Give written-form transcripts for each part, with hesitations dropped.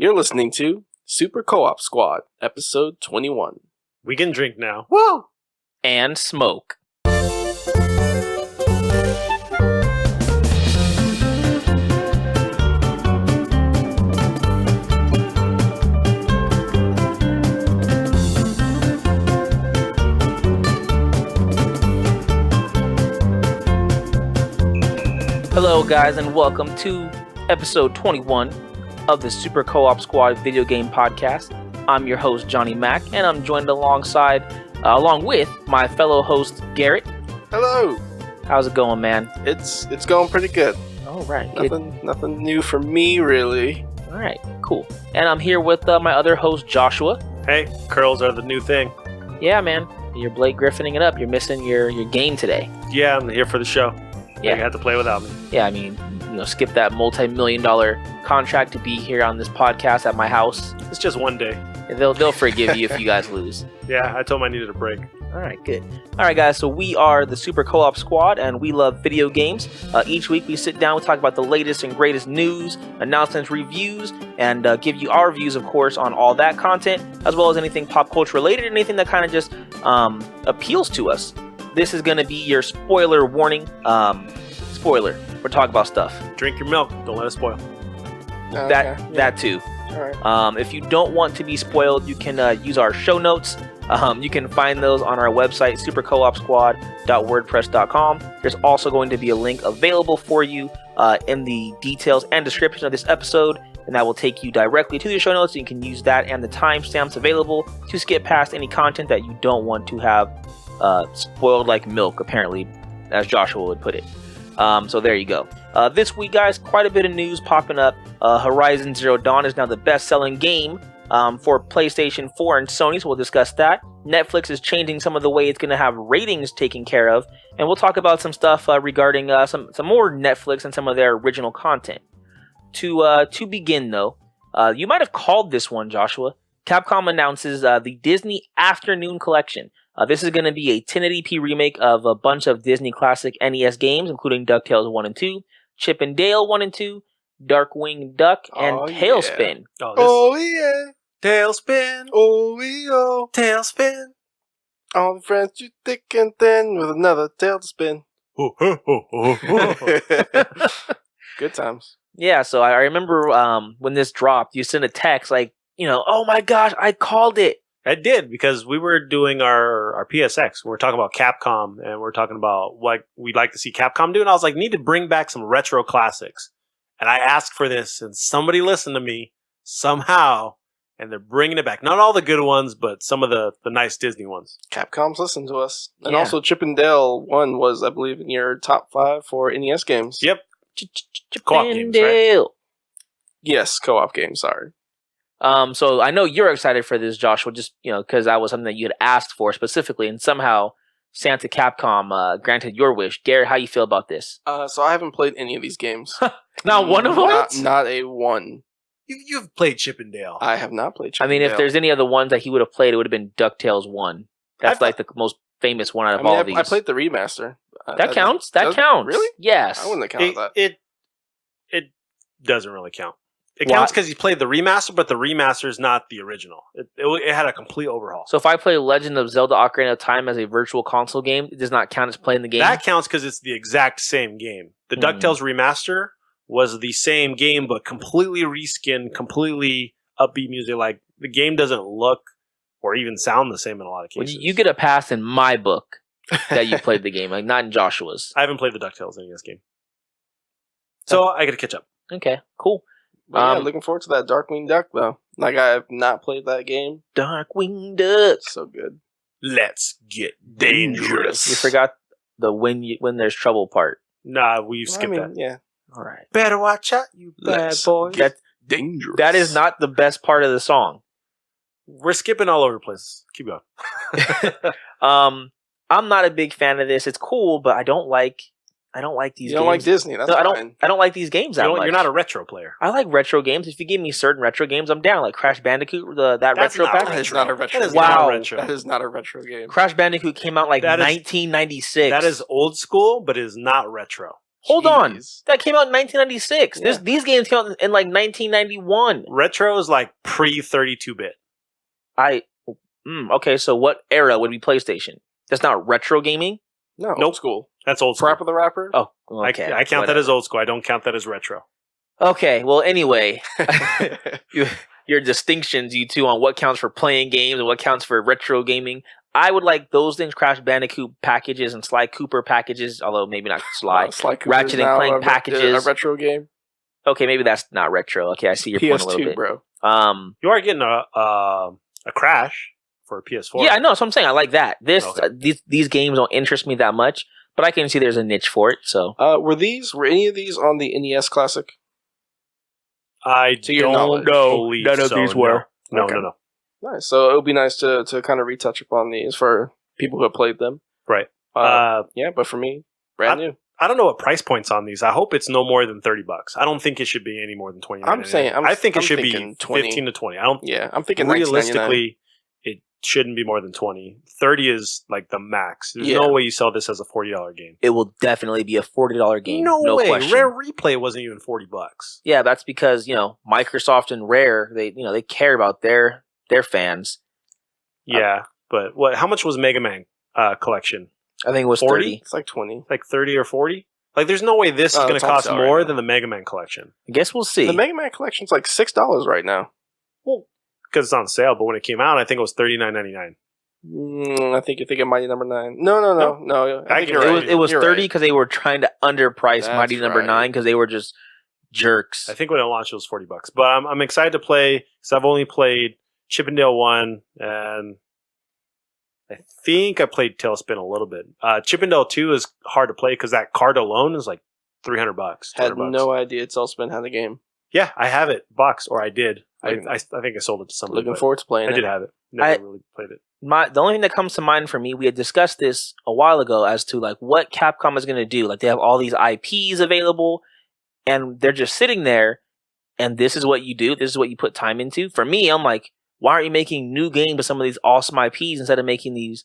You're listening to Super Co-op Squad, episode 21. We can drink now. Woo! And smoke. Hello guys, and welcome to episode 21 of the Super Co-op Squad video game podcast. I'm your host, Johnny Mac, and I'm joined along with my fellow host, Garrett. Hello! How's it going, man? It's going pretty good. All right. Nothing new for me, really. All right, cool. And I'm here with my other host, Joshua. Hey, curls are the new thing. Yeah, man. You're Blake Griffining it up. You're missing your game today. Yeah, I'm here for the show. Yeah. You have to play without me. Yeah, I mean, skip that multi-million-dollar contract to be here on this podcast at my house. It's just one day. They'll forgive you if you guys lose. Yeah, I told him I needed a break. All right, good. All right, guys, so we are the Super Co-op Squad, and we love video games. Each week we sit down, we talk about the latest and greatest news, announcements, reviews, and give you our views, of course, on all that content, as well as anything pop culture related, anything that kind of just appeals to us. This is going to be your spoiler warning. Spoiler. We're talking about stuff. Drink your milk. Don't let it spoil. That too. All right. If you don't want to be spoiled, you can use our show notes. You can find those on our website, supercoopsquad.wordpress.com. There's also going to be a link available for you in the details and description of this episode, and that will take you directly to the show notes. You can use that and the timestamps available to skip past any content that you don't want to have spoiled like milk, apparently, as Joshua would put it. So there you go. This week, guys, quite a bit of news popping up. Horizon Zero Dawn is now the best-selling game for PlayStation 4 and Sony, so we'll discuss that. Netflix is changing some of the way it's going to have ratings taken care of, and we'll talk about some stuff regarding some more Netflix and some of their original content. To begin, though, you might have called this one, Joshua. Capcom announces the Disney Afternoon Collection. This is going to be a 1080p remake of a bunch of Disney classic NES games, including DuckTales 1 and 2, Chip and Dale 1 and 2, Darkwing Duck, and Tailspin. Yeah. Oh, yeah. Tailspin. Oh, yeah. Tailspin. All the friends too thick and thin with another tail to spin. Good times. Yeah, so I remember when this dropped, you sent a text like, oh my gosh, I called it. I did, because we were doing our PSX. We're talking about Capcom, and we're talking about what we'd like to see Capcom do. And I was like, need to bring back some retro classics. And I asked for this, and somebody listened to me somehow, and they're bringing it back. Not all the good ones, but some of the nice Disney ones. Capcom's listened to us. And Yeah. also Chip and Dale 1 was, I believe, in your top 5 for NES games. Yep. Chip Co-op and games, right? Dale. Yes, co-op games, sorry. So I know you're excited for this, Joshua, just, because that was something that you had asked for specifically, and somehow Santa Capcom granted your wish. Garrett, how you feel about this? So I haven't played any of these games. Not one of them? Not a one. You've played Chip and Dale. I have not played Chip I mean, and if Dale. there's any of the ones that he would have played, it would have been DuckTales 1. That's like the most famous one out of all of these. I played the remaster. That counts. That counts. Really? Yes. I wouldn't have counted that. It doesn't really count. It Why? counts because you played the remaster, but the remaster is not the original. It had a complete overhaul. So if I play Legend of Zelda Ocarina of Time as a virtual console game, it does not count as playing the game? That counts because it's the exact same game. The DuckTales remaster was the same game, but completely reskinned, completely upbeat music. Like, the game doesn't look or even sound the same in a lot of Well, cases. you get a pass in my book that you played the game, like not in Joshua's. I haven't played the DuckTales NES game. So I got to catch up. Okay, cool. But yeah, looking forward to that Darkwing Duck, though. Like, I have not played that game. Darkwing Duck. So good. Let's get dangerous. You forgot the when there's trouble part. Nah, we skipped that. Yeah. All right. Better watch out, you bad boy. Dangerous. That is not the best part of the song. We're skipping all over the place. Keep going. I'm not a big fan of this. It's cool, but I don't like these You don't games. like Disney, that's fine. I don't like these games that much. You're not a retro player. I like retro games. If you give me certain retro games, I'm down. Like Crash Bandicoot, that That's retro not pack. That is not a retro That is game. not Wow. retro. That is not a retro game. Crash Bandicoot came out like That is- 1996. That is old school, but it is not retro. Hold on. Jeez. That came out in 1996. Yeah. These games came out in like 1991. Retro is like pre-32-bit. Okay, so what era would be PlayStation? That's not retro gaming? No, Nope. old school. That's old school. Trap of the Rapper? Oh, okay. I count that as old school. I don't count that as retro. Okay, well, anyway, your distinctions, you two, on what counts for playing games and what counts for retro gaming. I would like those things, Crash Bandicoot packages and Sly Cooper packages, although maybe not Sly. Sly Cooper's Ratchet and now Clank packages. A retro game. Okay, maybe that's not retro. Okay, I see your point a little PS2, bit. bro. You are getting a Crash for a PS4. Yeah, I know. That's what I'm saying. I like that. Okay. These games don't interest me that much, but I can see there's a niche for it. So, Were any of these on the NES Classic? I To your don't knowledge. believe none of so, these were. No, Okay. no. Nice. So it would be nice to kind of retouch upon these for people who have played them. Right. Yeah, but for me, brand new. I don't know what price point's on these. I hope it's no more than $30. I don't think it should be any more than $29. I think it should be 20. 15 to 20. I don't. Yeah, I'm thinking Realistically, it shouldn't be more than 20. 30 is like the max. There's no way you sell this as a $40 game. it will definitely be a $40 game. No way. Question. Rare Replay wasn't even $40. Yeah, that's because Microsoft and Rare they care about their fans. Yeah, but what? How much was Mega Man collection? I think it was 40? 30. It's like 20. Like 30 or 40? Like, there's no way this is going to it's on cost sale right more now. than the Mega Man collection. I guess we'll see. The Mega Man collection's like $6 right now. Well, because it's on sale, but when it came out, I think it was $39.99. I think you're thinking Mighty Number 9. No. I think you're right. It was You're 30 right. because they were trying to underprice That's Mighty Number right. 9 because they were just jerks. I think when it launched, it was $40. But I'm excited to play because I've only played Chippendale 1 and I think I played Tailspin a little bit. Chippendale 2 is hard to play because that card alone is like $300. Had $200. no idea Tailspin had a game. Yeah, I have it boxed, or I did. Looking- I think I sold it to somebody. Looking but forward to playing I it. did have it. Never really played it. The only thing that comes to mind for me, we had discussed this a while ago as to like what Capcom is going to do. Like they have all these IPs available and they're just sitting there and this is what you do. This is what you put time into. For me, I'm like, why aren't you making new games with some of these awesome IPs instead of making these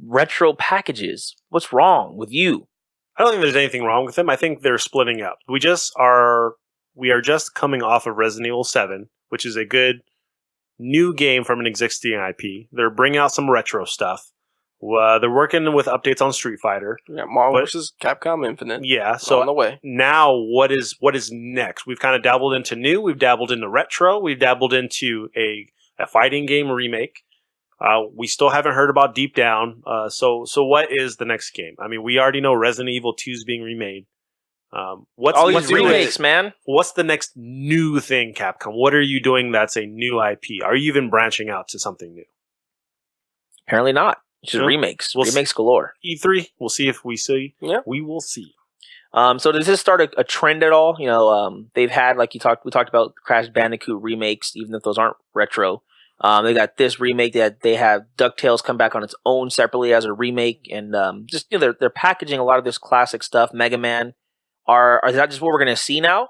retro packages? What's wrong with you? I don't think there's anything wrong with them. I think they're splitting up. We are just coming off of Resident Evil 7, which is a good new game from an existing IP. They're bringing out some retro stuff. They're working with updates on Street Fighter. Yeah, Marvel vs. Capcom Infinite. Yeah, So so on the way. now what is next? We've kind of dabbled into new. We've dabbled into retro. We've dabbled into a fighting game remake. We still haven't heard about Deep Down. So what is the next game? I mean, we already know Resident Evil 2 is being remade. What's All what's these new? remakes, man. What's the next new thing, Capcom? What are you doing that's a new IP? Are you even branching out to something new? Apparently not. Just No. remakes. We'll remakes galore. E3, we'll see if we see. Yeah. We will see. So does this start a trend at all? They've had we talked about Crash Bandicoot remakes, even if those aren't retro. They got this remake that they have DuckTales come back on its own separately as a remake, and they're packaging a lot of this classic stuff. Mega Man, are that just what we're gonna see now?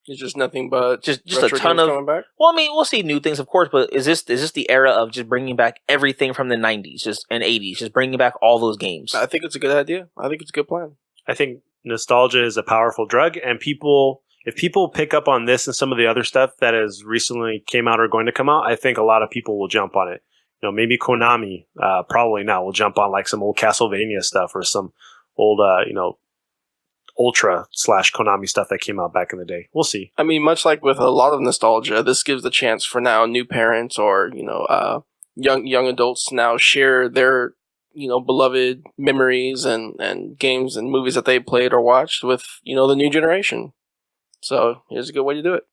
It's just nothing but Just a retro ton games of. coming back. Well, I mean, we'll see new things, of course, but is this the era of just bringing back everything from the '90s, and '80s, just bringing back all those games? I think it's a good idea. I think it's a good plan. I think nostalgia is a powerful drug, and if people pick up on this and some of the other stuff that has recently came out or going to come out, I think a lot of people will jump on it. Maybe Konami, probably not, will jump on like some old Castlevania stuff or some old, Ultra / Konami stuff that came out back in the day. We'll see. I mean, much like with a lot of nostalgia, this gives the chance for now new parents or young adults now share their beloved memories and games and movies that they played or watched with the new generation. So here's a good way to do it.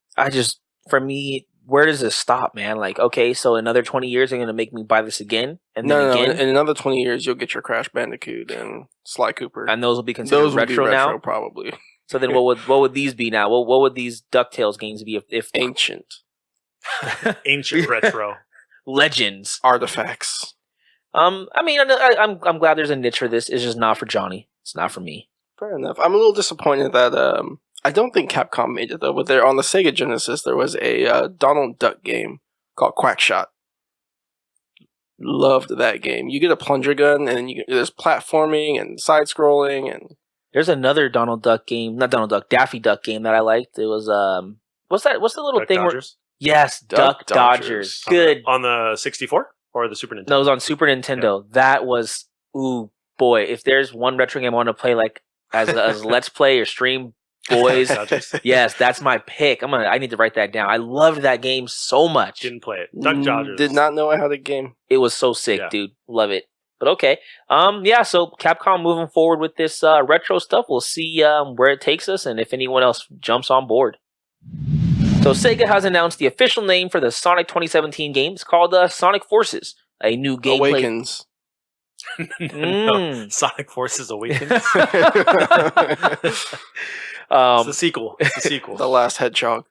For me, where does this stop, man? Like, okay, so another 20 years, they're going to make me buy this again? And then No. again? In another 20 years, you'll get your Crash Bandicoot and Sly Cooper. And those will be considered those retro, would be now? probably. So then what would these be now? What would these DuckTales games be if Ancient Ancient retro. legends? artifacts. I mean, I'm glad there's a niche for this. It's just not for Johnny. It's not for me. Fair enough. I'm a little disappointed that I don't think Capcom made it though. But on the Sega Genesis, there was a Donald Duck game called Quackshot. Loved that game. You get a plunger gun, and there's platforming and side scrolling, and There's another Donald Duck game, not Donald Duck, Daffy Duck game that I liked. It was what's that? What's the little Duck thing Dodgers? where? Yes, Duck Dodgers. Good. On the 64 or the Super Nintendo? No, it was on Super Nintendo. Yeah. That was boy. If there's one retro game I want to play like as Let's Play or stream, boys, yes, that's my pick. I need to write that down. I loved that game so much. Didn't play it. Duck Dodgers. Did not know I had a game. It was so sick, dude. Love it. But okay. Yeah, so Capcom moving forward with this retro stuff. We'll see where it takes us and if anyone else jumps on board. So Sega has announced the official name for the Sonic 2017 game. It's called Sonic Forces, a new gameplay. Awakens. No, Sonic Forces Awakens. It's the sequel. It's the sequel. The Last Hedgehog.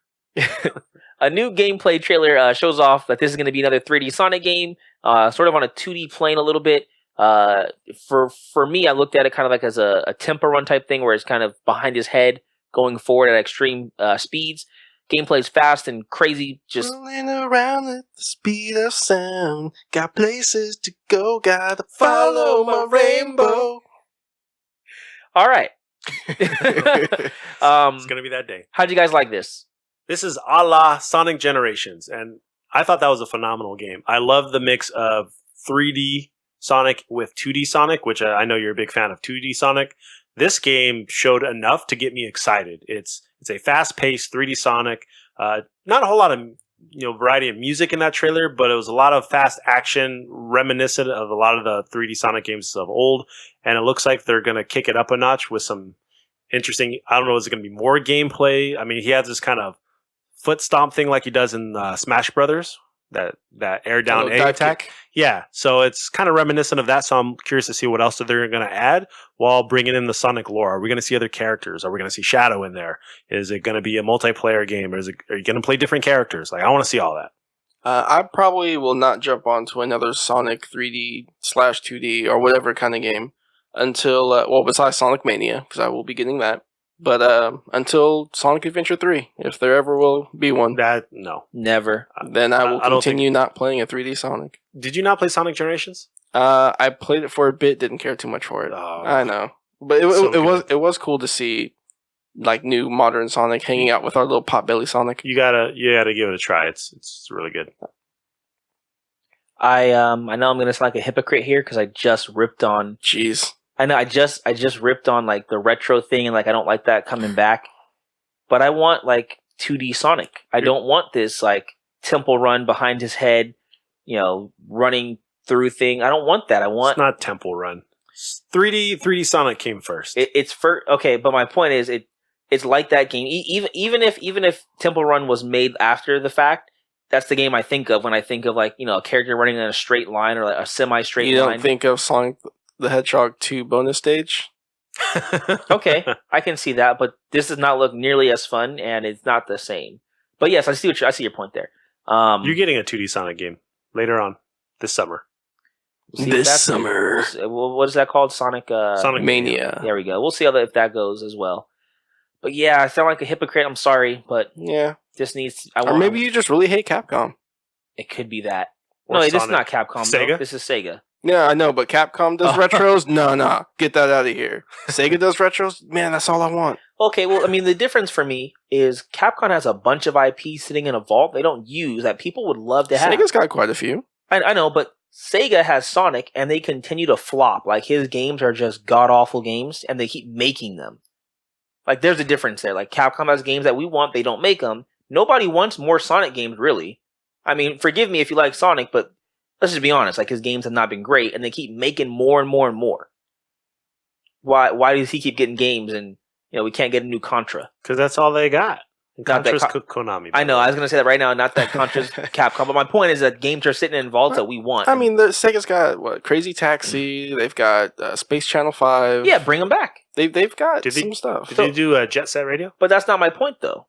A new gameplay trailer shows off that this is going to be another 3D Sonic game, sort of on a 2D plane a little bit. For me, I looked at it kind of like as a tempo run type thing where it's kind of behind his head going forward at extreme speeds. Gameplay is fast and crazy. Just rolling around at the speed of sound. Got places to go. Gotta follow my rainbow. All right. It's gonna be that day. How'd you guys like this? This is a la Sonic Generations, and I thought that was a phenomenal game. I love the mix of 3D Sonic with 2D Sonic, which I know you're a big fan of 2D Sonic. This game showed enough to get me excited. It's a fast-paced 3D Sonic. Not a whole lot of variety of music in that trailer, but it was a lot of fast action, reminiscent of a lot of the 3D Sonic games of old. And it looks like they're going to kick it up a notch with some interesting. I don't know, is it going to be more gameplay? I mean, he has this kind of foot stomp thing like he does in Smash Brothers. That air down A attack. Yeah, so it's kind of reminiscent of that. So I'm curious to see what else they're going to add while bringing in the Sonic lore. Are we going to see other characters? Are we going to see Shadow in there? Is it going to be a multiplayer game? Or are you going to play different characters? Like, I want to see all that. I probably will not jump onto another Sonic 3D/2D or whatever kind of game until, besides Sonic Mania, because I will be getting that. But until Sonic Adventure 3, if there ever will be one. No. Never. Then I will continue not playing a 3D Sonic. Did you not play Sonic Generations? I played it for a bit, didn't care too much for it. Oh, I know. But it was cool to see like new modern Sonic hanging out with our little potbelly Sonic. You gotta give it a try. It's really good. I know I'm gonna sound like a hypocrite here because I just ripped on. Jeez. I know I just ripped on like the retro thing and like I don't like that coming back. But I want like 2D Sonic. I don't want this like temple run behind his head, running through thing. I don't want that. It's not temple run. 3D Sonic came first. It's first. Okay, but my point is it's like that game. Even if Temple Run was made after the fact, that's the game I think of when I think of like a character running in a straight line or like a semi-straight line. You don't think of Sonic the Hedgehog 2 bonus stage? Okay, I can see that, but this does not look nearly as fun, and it's not the same. But yes, I see your point there. You're getting a 2D Sonic game later on this summer. This summer. What is that called? Sonic Mania. There we go. We'll see if that goes as well. But yeah, I sound like a hypocrite. I'm sorry, but yeah, this needs. Or maybe you just really hate Capcom. It could be that. Or this is not Capcom. Sega? No, this is Sega. Yeah, I know, but Capcom does retros? No. Get that out of here. Sega does retros? Man, that's all I want. Okay, well, I mean, the difference for me is Capcom has a bunch of IP sitting in a vault they don't use that people would love to have. Sega's got quite a few. I know, but Sega has Sonic, and they continue to flop. Like, his games are just god-awful games, and they keep making them. Like, there's a difference there. Like, Capcom has games that we want, they don't make them. Nobody wants more Sonic games, really. I mean, forgive me if you like Sonic, but let's just be honest. Like, his games have not been great, and they keep making more and more and more. Why does he keep getting games, and, we can't get a new Contra? Because that's all they got. Contra's Konami. I know, I was going to say that right now, not that Contra's Capcom, but my point is that games are sitting in vaults that we want. I mean, Sega's got, Crazy Taxi, they've got Space Channel 5. Yeah, bring them back. They've got some stuff. Did they do a Jet Set Radio? But that's not my point, though.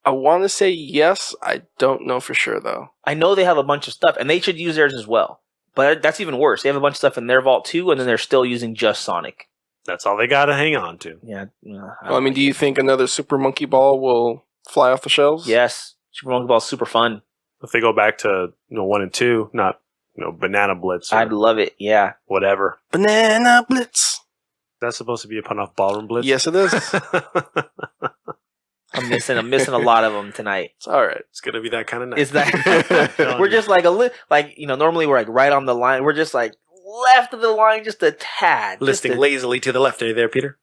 I want to say yes, I don't know for sure, though. I know they have a bunch of stuff, and they should use theirs as well. But that's even worse. They have a bunch of stuff in their vault, too, and then they're still using just Sonic. That's all they got to hang on to. Yeah. Do you think another Super Monkey Ball will fly off the shelves? Yes. Super Monkey Ball is super fun. If they go back to 1 and 2, not Banana Blitz. I'd love it, yeah. Whatever. Banana Blitz. That's supposed to be a pun off Ballroom Blitz. Yes, it is. I'm missing a lot of them tonight. It's all right. It's gonna be that kind of night. Is that we're just like normally we're like right on the line. We're just like left of the line just a tad. Listing lazily to the left. Are you there, Peter?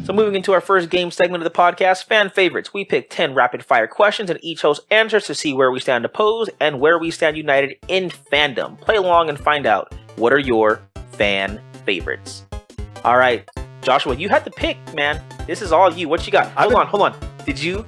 So moving into our first game segment of the podcast, fan favorites. We pick 10 rapid fire questions and each host answers to see where we stand opposed and where we stand united in fandom. Play along and find out what are your fan favorites. All right, Joshua, you had to pick, man. This is all you. What you got? Hold on. Did you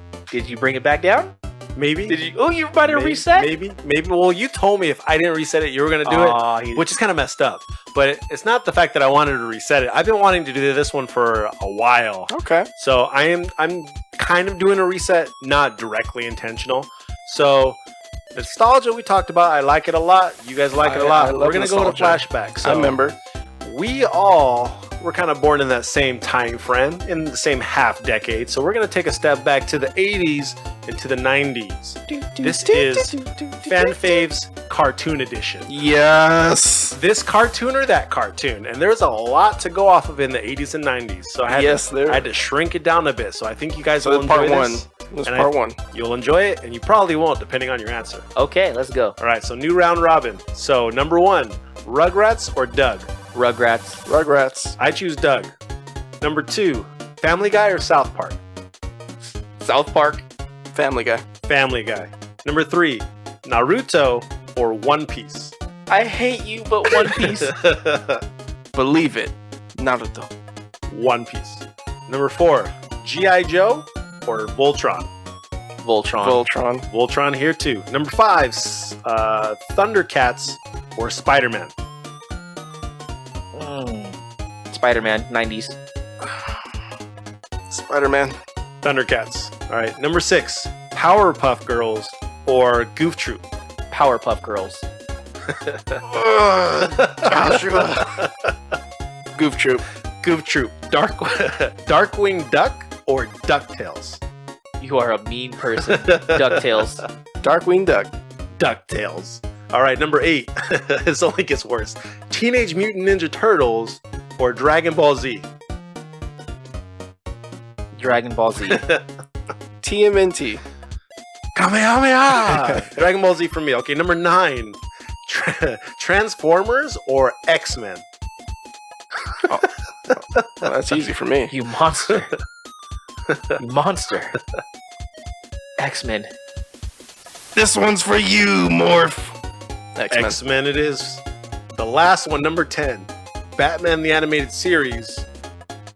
bring it back down? Maybe. Did you? Oh, you might have reset? Maybe. Well, you told me if I didn't reset it, you were going to do it, which is kind of messed up. But it's not the fact that I wanted to reset it. I've been wanting to do this one for a while. Okay. So I'm kind of doing a reset, not directly intentional. So nostalgia we talked about, I like it a lot. You guys like it a lot. We're going to go to flashback. So I remember. We all were kind of born in that same time frame, in the same half decade. So we're going to take a step back to the 80s and to the 90s. This is Fan Faves Cartoon Edition. Yes. This cartoon or that cartoon. And there's a lot to go off of in the 80s and 90s. So I had to shrink it down a bit. So I think you guys will enjoy this. This is part one. You'll enjoy it, and you probably won't, depending on your answer. Okay, let's go. All right, so new round robin. So number 1, Rugrats or Doug? Rugrats. I choose Doug. Number 2, Family Guy or South Park? South Park. Family Guy. Family Guy. Number 3, Naruto or One Piece? I hate you, but One Piece. Believe it. Naruto. One Piece. Number 4, G.I. Joe or Voltron? Voltron. Voltron here too. Number 5, Thundercats or Spider-Man? Spider-Man, 90s. Spider-Man. Thundercats. All right. Number 6, Powerpuff Girls or Goof Troop? Powerpuff Girls. Joshua. Goof Troop. Goof Troop. Darkwing Duck or DuckTales? You are a mean person. DuckTales. Darkwing Duck. DuckTales. All right, number 8. This only gets worse. Teenage Mutant Ninja Turtles or Dragon Ball Z? Dragon Ball Z. TMNT. Kamehameha! Dragon Ball Z for me. Okay, number 9. Transformers or X-Men? Well, that's easy for me. You monster. You monster. X-Men. This one's for you, Morph. X-Men. X-Men it is. The last one, number 10. Batman the Animated Series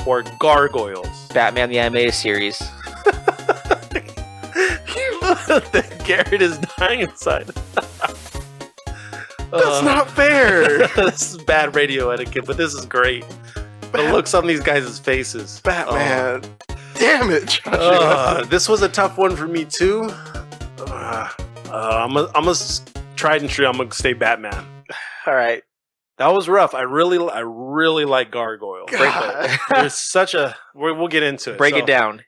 or Gargoyles? Batman the Animated Series. Garrett is dying inside. That's not fair. This is bad radio etiquette, but this is great. The looks on these guys' faces. Batman. Damn it, Joshua. This was a tough one for me too. I'm gonna tried and true. I'm gonna stay Batman. All right. That was rough. I really like Gargoyle. There's such a. We'll get into it. Break it down.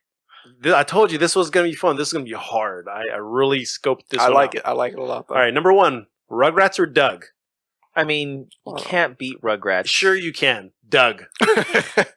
I told you this was gonna be fun. This is gonna be hard. I really scoped this. I like it. I like it a lot. Though. All right, number 1, Rugrats or Doug? I mean, you can't beat Rugrats. Sure you can. Doug.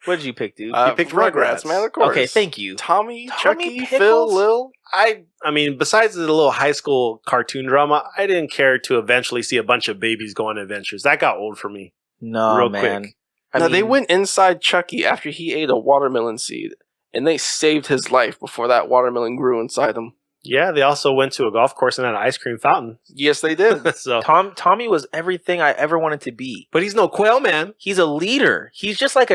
What did you pick, dude? You picked Rugrats, man. Of course. Okay, thank you. Tommy Chucky, Pickles? Phil, Lil. I mean, besides the little high school cartoon drama, I didn't care to eventually see a bunch of babies go on adventures. That got old for me. No, real man. quick. Now, they went inside Chucky after he ate a watermelon seed, and they saved his life before that watermelon grew inside him. Yeah, they also went to a golf course and had an ice cream fountain. Yes, they did. So, Tommy was everything I ever wanted to be. but he's no quail man. He's a leader. He's just like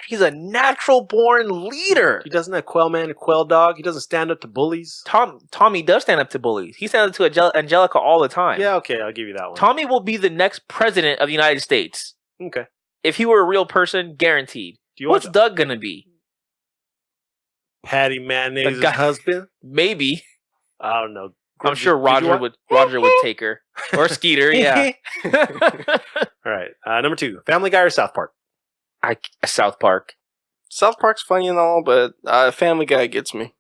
he's a natural born leader. He doesn't have quail man, a quail dog. He doesn't stand up to bullies. Tommy does stand up to bullies. He stands up to Angelica all the time. Yeah, okay, I'll give you that one. Tommy will be the next president of the United States. Okay. If he were a real person, guaranteed. Do you What's want Doug gonna be? Patty Mayonnaise's guy- husband? Maybe. I don't know. I'm sure Roger would take her. Or Skeeter, yeah. All right. Number 2, Family Guy or South Park? South Park. South Park's funny and all, but Family Guy gets me.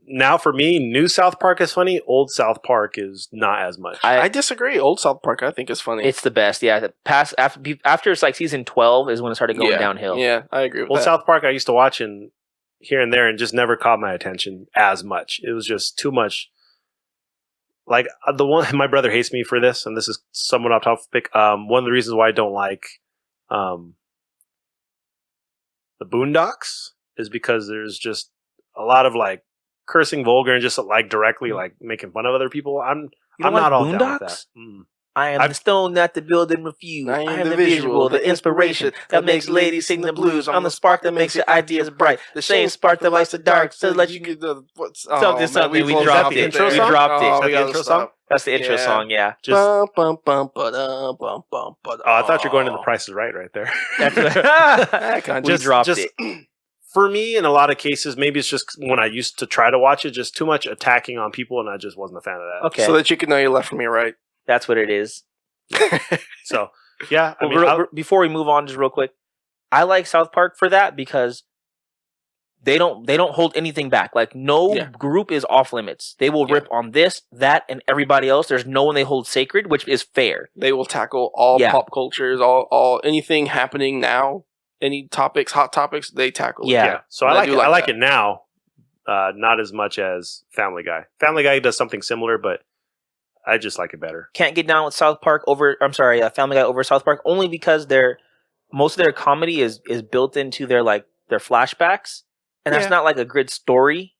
now for me, new South Park is funny. Old South Park is not as much. I disagree. Old South Park, I think, is funny. It's the best. Yeah, the past after it's like season 12 is when it started going downhill. Yeah, I agree with Old that. South Park I used to watch and here and there and just never caught my attention as much. It was just too much. Like the one, my brother hates me for this, and this is somewhat off topic. One of the reasons why I don't like the Boondocks is because there's just a lot of like cursing, vulgar, and just like directly like making fun of other people. I'm not all down with that. I am the stone that the building refuse. I am the visual, the inspiration that makes ladies sing the blues. I'm the spark that makes your ideas bright. The same spark that lights the dark. So let you get something. We dropped it. Intro We song? dropped it. Is that the intro song? That's the intro song. Yeah. Just, Bum, bum, bum, ba-dum, bum, bum, ba-dum. I thought you were going to the Price is Right there. We dropped it. For me, in a lot of cases, maybe it's just when I used to try to watch it, just too much attacking on people, and I just wasn't a fan of that. Okay. So that you can know your left from your right. That's what it is. So, yeah. I Well, mean, before we move on, just real quick, I like South Park for that because they don't hold anything back. Like no group is off limits. They will rip on this, that, and everybody else. There's no one they hold sacred, which is fair. They will tackle all pop cultures, all anything happening now, any topics, hot topics. They tackle. Yeah. So I like it now, not as much as Family Guy. Family Guy does something similar, but I just like it better. Can't get down with South Park over. I'm sorry, Family Guy over South Park only because most of their comedy is built into their flashbacks, and that's not like a good story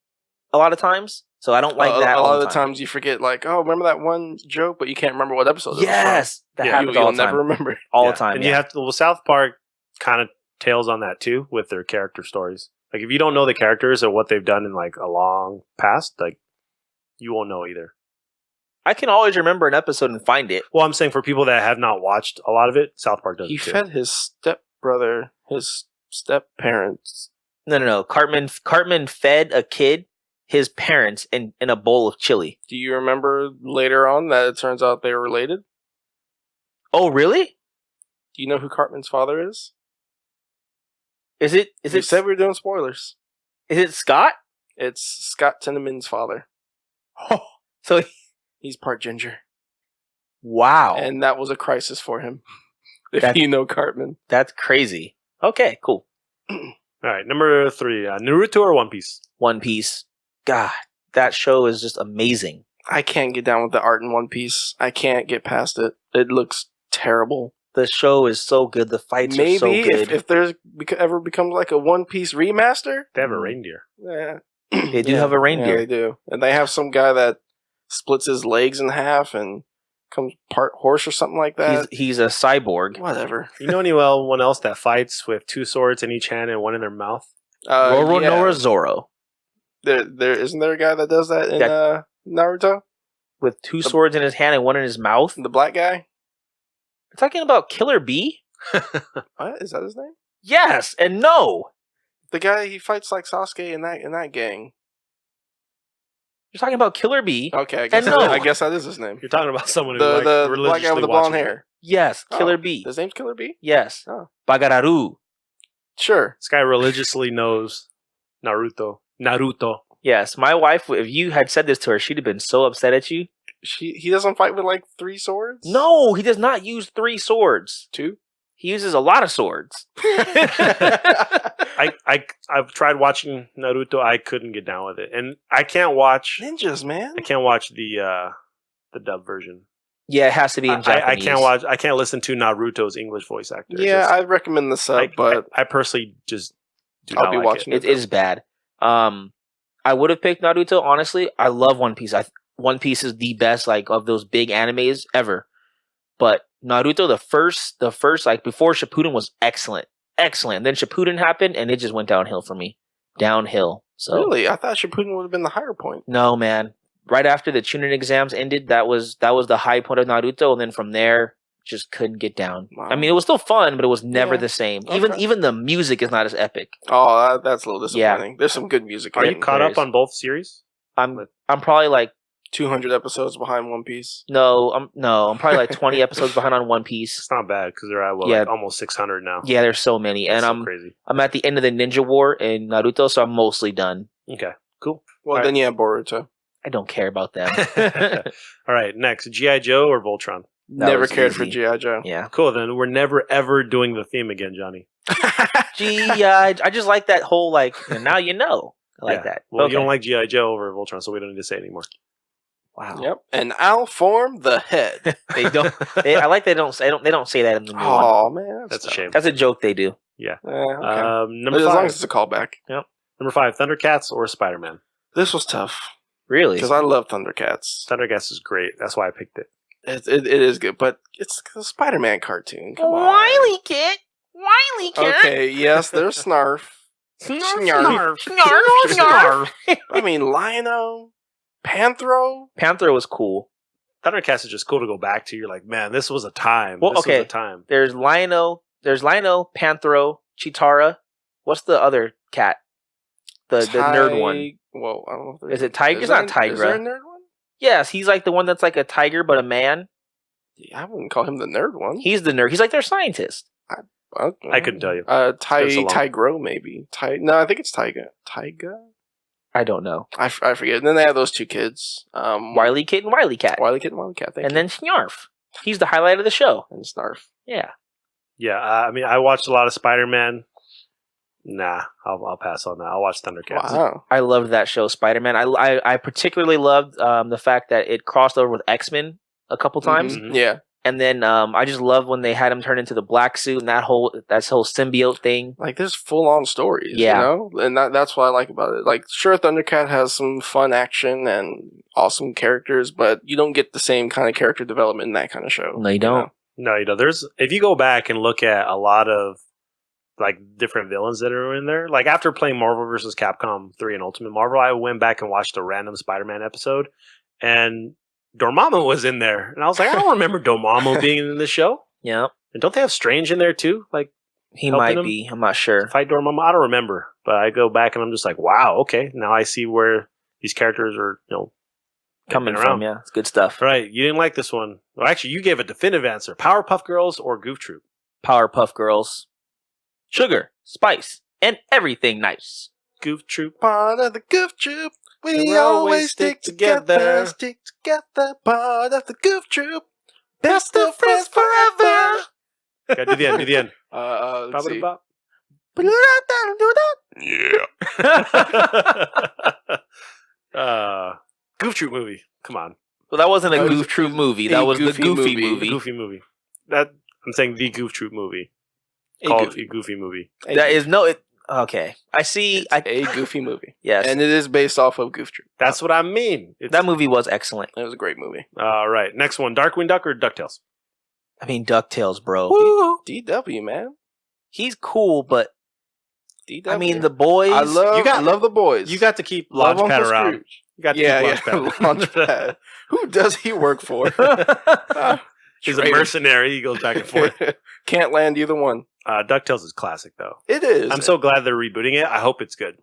a lot of times. So I don't like that. A lot of the times you forget, like, oh, remember that one joke, but you can't remember what episode. Yes, that happens all the time. Never remember all the time. And you have to. Well, South Park kind of tails on that too with their character stories. Like if you don't know the characters or what they've done in like a long past, like you won't know either. I can always remember an episode and find it. Well, I'm saying for people that have not watched a lot of it, South Park does. He fed his stepbrother, his step parents. No. Cartman fed a kid his parents in a bowl of chili. Do you remember later on that it turns out they were related? Oh, really? Do you know who Cartman's father is? Is it? We said we were doing spoilers. Is it Scott? It's Scott Tenorman's father. Oh, so he's part ginger. Wow. And that was a crisis for him. If you know Cartman. That's crazy. Okay, cool. All right, number 3. Naruto or One Piece? One Piece. God, that show is just amazing. I can't get down with the art in One Piece. I can't get past it. It looks terrible. The show is so good. The fights are so good. Maybe if there's ever becomes like a One Piece remaster. They have a reindeer. Yeah. They do have a reindeer. Yeah, they do. And they have some guy that splits his legs in half and comes part horse or something like that. He's a cyborg. Whatever. You know anyone else that fights with 2 swords in each hand and one in their mouth? Roronoa Zoro. There isn't there a guy that does that in Naruto? With 2 swords in his hand and one in his mouth? The black guy? You're talking about Killer Bee? What? Is that his name? Yes and no. The guy he fights like Sasuke in that gang. You're talking about Killer Bee. Okay, I guess that is his name. You're talking about someone who the religiously black guy with the blonde hair. Yes, Killer Bee. His name's Killer Bee? Yes. Oh. Bagararu. Sure. This guy religiously knows Naruto. Yes, my wife, if you had said this to her, she'd have been so upset at you. He doesn't fight with like 3 swords? No, he does not use 3 swords. 2? He uses a lot of swords. I've tried watching Naruto. I couldn't get down with it, and I can't watch ninjas, man. I can't watch the dub version. Yeah, it has to be in Japanese. I can't listen to Naruto's English voice actor. Yeah, I'd recommend the sub, but I personally just do I'll not be like watching it. It is bad. I would have picked Naruto. Honestly, I love One Piece. One Piece is the best of those big animes ever. But Naruto, the first before Shippuden was excellent. Then Shippuden happened, and it just went downhill for me. Downhill. So really, I thought Shippuden would have been the higher point. No, man. Right after the Chunin exams ended, that was the high point of Naruto, and then from there, just couldn't get down. Wow. I mean, it was still fun, but it was never the same. Okay. Even the music is not as epic. Oh, that's a little disappointing. Yeah. There's some good music. Are you caught up on both series? I'm probably 200 episodes behind One Piece. No, I'm probably 20 episodes behind on One Piece. It's not bad because they're at almost 600 now. Yeah, there's so many, and I'm crazy. I'm at the end of the Ninja War in Naruto, so I'm mostly done. Okay, Cool. Well, All then you have Boruto. I don't care about them. All right, next, G.I. Joe or Voltron? That Never was cared for easy. G.I. Joe. Yeah. Cool, then we're never, ever doing the theme again, Johnny. I just like that whole, like, now you know. I like that. Well, Okay. you don't like G.I. Joe over Voltron, so we don't need to say it anymore. Wow. Yep. And I'll form the head. They don't. I like they don't say that in the new one. Oh man, That's a shame. That's a joke they do. Yeah. Okay. Number As long 5. as it's a callback. Number 5, Thundercats or Spider-Man? This was tough Really? because I love Thundercats. Thundercats is great. That's why I picked it. It is good, but it's a Spider-Man cartoon. Come on. Kid. Wiley Okay, yes, there's Snarf. Snarf. Snarf. I mean, Lion-O, Panthro. Panther was cool. Thundercats is just cool to go back to. You're like, man, this was a time. Well, this okay. was a time. There's Lion-O, Panthro, Chitara. What's the other cat? The nerd one. Well, I don't know if Is it Tiger? It's not Tigra. Is there a nerd one? Yes, he's like the one that's like a tiger but a man. Yeah, I wouldn't call him the nerd one. He's the nerd. He's like their scientist. I couldn't tell you. Tigro maybe. No, I think it's Tyga. Tyga? I don't know. I forget. And then they have those two kids. Wiley Kid and Wiley Cat. Wiley Kid and Wiley Cat. And then Snarf. He's the highlight of the show. And Snarf. Yeah. Yeah, I mean, I watched a lot of Spider-Man. Nah, I'll pass on that. I'll watch Thundercats. Wow. I loved that show, Spider-Man. I particularly loved the fact that it crossed over with X-Men a couple times. Mhm. Yeah. And then I just love when they had him turn into the black suit and that whole symbiote thing. Like, there's full-on stories, Yeah. you know? And that's what I like about it. Like, sure, Thundercat has some fun action and awesome characters, but you don't get the same kind of character development in that kind of show. No, you don't. No, there's if you go back and look at a lot of like different villains that are in there, like after playing Marvel vs. Capcom 3 and Ultimate Marvel, I went back and watched a random Spider-Man episode, and Dormammu was in there, and I was like, I don't remember Dormammu being in the show. Yeah. And don't they have Strange in there too? Like He helping might him be. I'm not sure. fight Dormammu? I don't remember, but I go back and I'm just like, wow, okay, now I see where these characters are, Coming around. from, yeah. It's good stuff. Right, you didn't like this one. Well, actually, you gave a definitive answer. Powerpuff Girls or Goof Troop? Powerpuff Girls. Sugar, spice, and everything nice. Goof Troop. Part of the Goof Troop. We We always stick together. Stick together. Part of the Goof Troop. Best of friends forever. Okay, do the end, do the end. Let's see. Bop. Yeah. Goof Troop movie. Come on. Well, that wasn't a That was Goof Troop movie. a That was the Goofy Goofy movie. movie. Goofy movie. That I'm saying the Goof Troop movie. A Called goofy. a Goofy movie. That is no. Okay, I see. a goofy movie. Yes, And it is based off of Goof Troop. That's what I mean. that movie was excellent. It was a great movie. All right. Next one. Darkwing Duck or DuckTales? I mean, DuckTales, bro. DW, man. He's cool, but DW. I mean, the boys. I love the boys. You got to keep Love Launchpad Uncle around. Scrooge. You got to Yeah, keep yeah. Launchpad. Launchpad. Who does he work for? He's a Traitor. mercenary. He goes back and forth. Can't land either one. DuckTales is classic, though. It is. I'm so glad they're rebooting it. I hope it's good.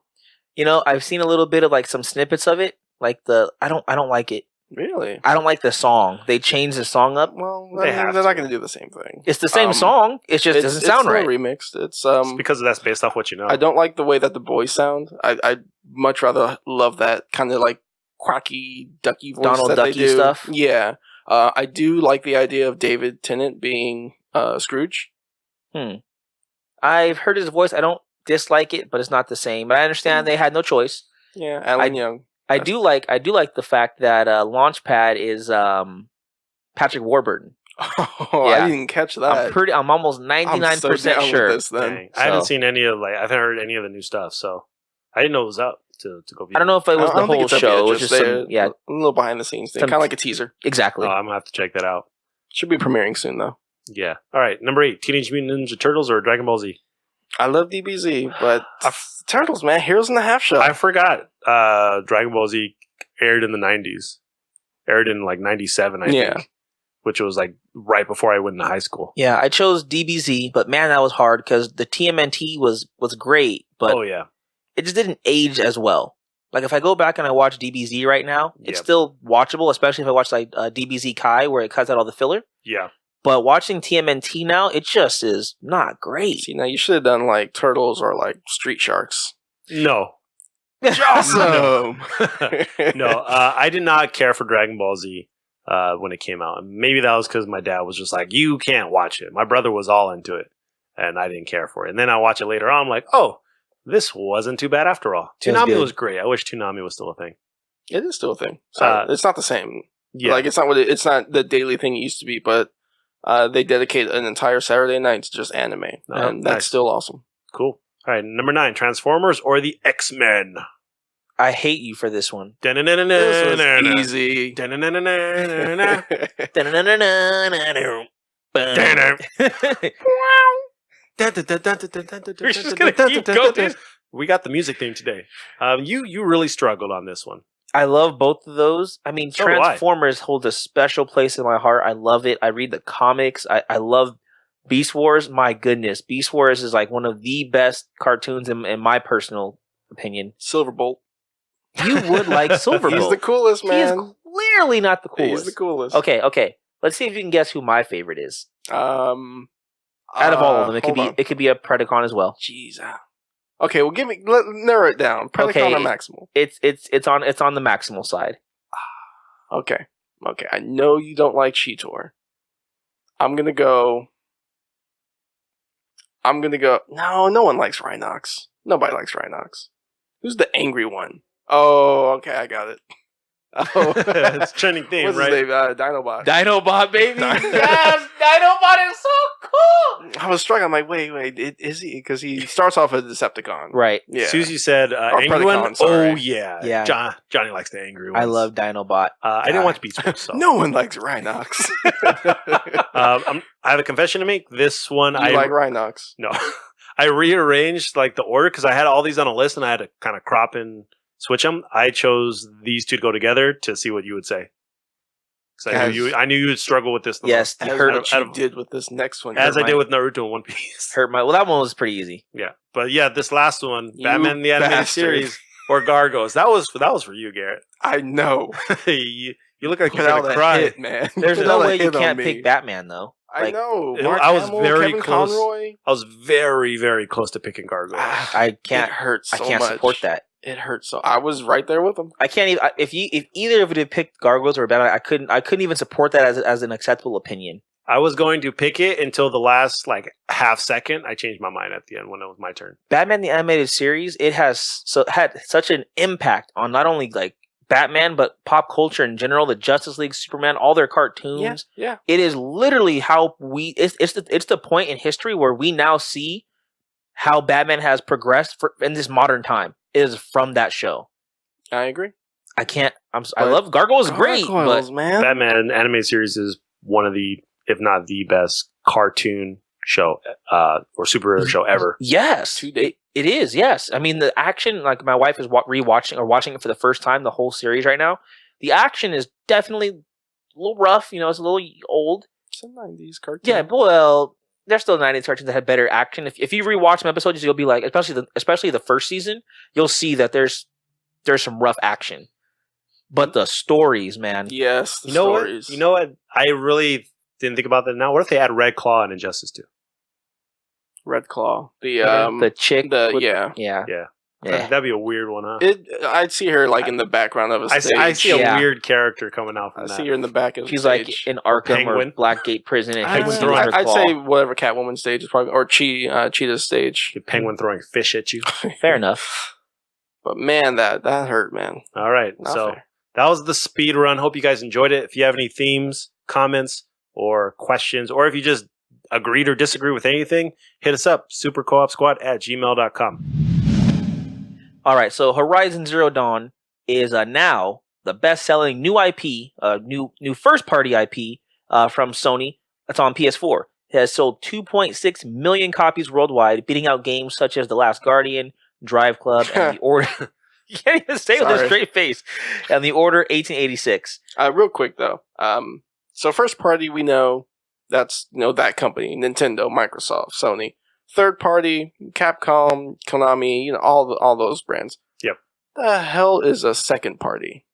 You know, I've seen a little bit of like some snippets of it. Like I don't like it. Really? I don't like the song. They changed the song up. Well, They have they're to. not going to do the same thing. It's the same song. It just doesn't sound it's right. remixed. It's It's because that's based off what you know. I don't like the way that the boys sound. I much rather love that kind of like quacky ducky voice Donald that Ducky they do. stuff? Yeah. I do like the idea of David Tennant being Scrooge. I've heard his voice. I don't dislike it, but it's not the same. But I understand they had no choice. Yeah, Alan Young. I do like the fact that Launchpad is Patrick Warburton. Oh, Yeah. I didn't catch that. I'm almost 99% down with sure. this, then. Dang. I haven't So- seen any of I haven't heard any of the new stuff, so I didn't know it was up to go view. I don't know if it was I the don't think whole it's up show. yet, It was just some, a little behind the scenes thing, Some- kind of like a teaser. exactly. I'm gonna have to check that out. Should be premiering soon though. Yeah. All right. Number 8, Teenage Mutant Ninja Turtles or Dragon Ball Z? I love DBZ, but Turtles, man, Heroes in the Half Shell. I forgot. Dragon Ball Z aired in the 90s. Aired in like 97, I Yeah. think. Which was like right before I went into high school. Yeah, I chose DBZ, but man, that was hard because the TMNT was great, but Oh yeah. it just didn't age as well. Like if I go back and I watch DBZ right now, it's Yep. still watchable, especially if I watch like DBZ Kai where it cuts out all the filler. Yeah. But watching TMNT now, it just is not great. See, now you should have done like Turtles or like Street Sharks. No. Awesome. No, I did not care for Dragon Ball Z when it came out. Maybe that was because my dad was just like, you can't watch it. My brother was all into it, and I didn't care for it. And then I watch it later on. I'm like, oh, this wasn't too bad after all. Toonami was great. I wish Toonami was still a thing. It is still a thing. So it's not the same. Yeah. Like, it's not the daily thing it used to be, but they dedicate an entire Saturday night to just anime. And that's still awesome. Cool. All right, number 9, Transformers or the X-Men? I hate you for this one. This was easy. We got the music theme today. You really struggled on this one. I love both of those. I mean, So do I. Transformers holds a special place in my heart. I love it. I read the comics. I love Beast Wars. My goodness. Beast Wars is like one of the best cartoons in my personal opinion. Silverbolt. You would like Silverbolt. He's the coolest, man. He is clearly not the coolest. He's the coolest. Okay. Let's see if you can guess who my favorite is. Out of all of them, it could be a Predacon as well. Jeez. Okay, well, narrow it down. Predacon or Maximal? It's on the Maximal side. Okay. I know you don't like Cheetor. I'm gonna go. No one likes Rhinox. Nobody likes Rhinox. Who's the angry one? Oh, okay, I got it. Oh, it's trending theme, what's right? his name? Dinobot. Dinobot, baby. Yes, Dinobot is so cool. I was struggling. I'm like, wait, is he? Because he starts off as a Decepticon. Right. Yeah. Susie said, angry Predacon, one? sorry. Oh, yeah. Yeah. Johnny likes the angry ones. I love Dinobot. I didn't watch Beast Wars, so. No one likes Rhinox. I have a confession to make. This one, I like Rhinox. No. I rearranged like the order because I had all these on a list and I had to kind of crop and switch them. I chose these two to go together to see what you would say. Because I knew you would struggle with this. Yes, I heard what you did with this next one. As I did with Naruto and One Piece. Well, that one was pretty easy. Yeah, but yeah, this last one, Batman the Animated Series or Gargos, that was for you, Garrett. I know. you look like you're Put out gonna a cry. hit, man. There's Put no out a way you hit on can't me. pick Batman though. I know. I Mark was Hamill, very Kevin close. Conroy. I was very, very close to picking Gargos. I can't. It hurts. So I can't much. support that. It hurts so. I was right there with him. I can't even. If either of it had picked Gargoyles or Batman, I couldn't even support that as an acceptable opinion. I was going to pick it until the last like half second. I changed my mind at the end when it was my turn. Batman the Animated Series, it has had such an impact on not only like Batman but pop culture in general. The Justice League, Superman, all their cartoons. Yeah. It is literally how it's the point in history where we now see how Batman has progressed in this modern time. It is from that show. I agree. I love Gargoyles, great, but man. Batman Animated Series is one of the, if not the best cartoon show or superhero show ever. Yes, it is. Yes, I mean the action. Like my wife is rewatching or watching it for the first time, the whole series right now. The action is definitely a little rough. It's a little old. It's a 90s cartoon. Yeah, well, there's still 90s cartoons that had better action. If you rewatch some episodes, you'll be like, especially the first season, you'll see that there's some rough action. But the stories, man. Yes, you know what? You know what? I really didn't think about that now. What if they add Red Claw and Injustice 2? Red Claw. The chick. Yeah. That'd be a weird one, huh? I'd see her like in the background of a stage. I see a weird character coming out from that. I see her in the back of the She's stage. like in Arkham or Blackgate Prison. And I'd say whatever Catwoman stage is probably, or Cheetah's stage. The Penguin throwing fish at you. Fair enough. But man, that hurt, man. All right, Not so fair. that was the speed run. Hope you guys enjoyed it. If you have any themes, comments, or questions, or if you just agreed or disagree with anything, hit us up, supercoopsquad@gmail.com. All right, so Horizon Zero Dawn is now the best-selling new IP, new first-party IP from Sony. That's on PS4. It has sold 2.6 million copies worldwide, beating out games such as The Last Guardian, Drive Club, and The Order. You can't even say it with a straight face. And The Order 1886. Real quick though, so first party we know that's that company, Nintendo, Microsoft, Sony. Third party, Capcom, Konami, all those brands. Yep. The hell is a second party?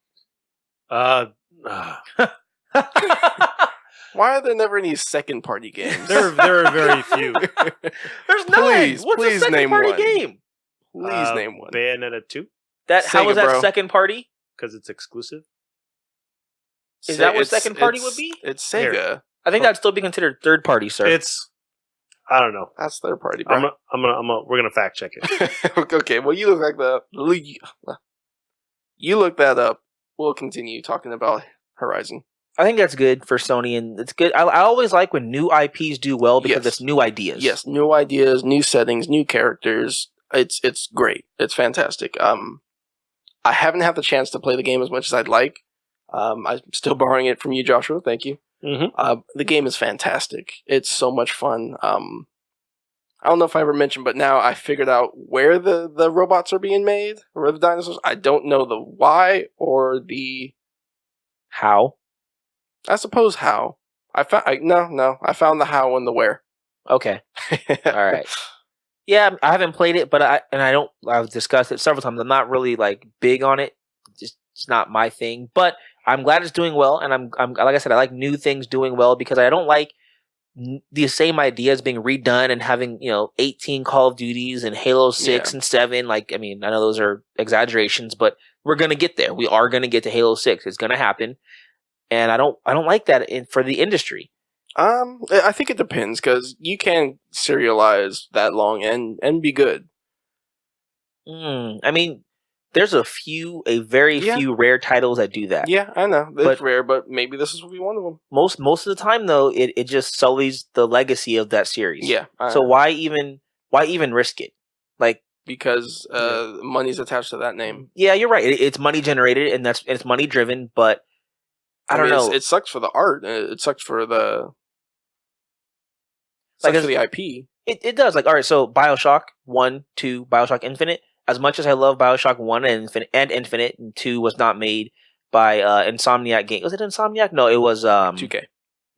Why are there never any second party games? There are very few. There's none. What's a second name party one. game? Please name one. Bayonetta 2. How is that bro. second party? Because it's exclusive. Is that what second party would be? It's Sega. Here. I think that'd still be considered third party, sir. I don't know. That's third party, bro. We're gonna fact check it. Okay, well, you look that up. We'll continue talking about Horizon. I think that's good for Sony, and it's good. I always like when new IPs do well because it's new ideas. Yes, new ideas, new settings, new characters. It's great. It's fantastic. I haven't had the chance to play the game as much as I'd like. I'm still borrowing it from you, Joshua. Thank you. Mm-hmm. The game is fantastic. It's so much fun. I don't know if I ever mentioned, but now I figured out where the robots are being made, or the dinosaurs. I don't know the why or the how. I suppose how. I found the how and the where. Okay. All right. Yeah, I haven't played it, but I've discussed it several times. I'm not really like big on it. It's not my thing, but I'm glad it's doing well, and I'm like I said, I like new things doing well because I don't like the same ideas being redone and having 18 Call of Duties and Halo 6 and 7. Like, I mean, I know those are exaggerations, but we're gonna get there. We are gonna get to Halo 6. It's gonna happen, and I don't like that for the industry. I think it depends because you can serialize that long and be good. I mean, there's a very few rare titles that do that. Yeah, I know it's rare, but maybe this will be one of them. Most of the time, though, it just sullies the legacy of that series. Yeah. So why even risk it? Like, because money's attached to that name. Yeah, you're right. It's money generated, and it's money driven. But I don't know. It sucks for the art. It sucks for the for the IP. It does. Like, all right, so BioShock 1, 2, BioShock Infinite. As much as I love BioShock 1 and Infinite, and 2 was not made by Insomniac Games. Was it Insomniac? No, it was 2K.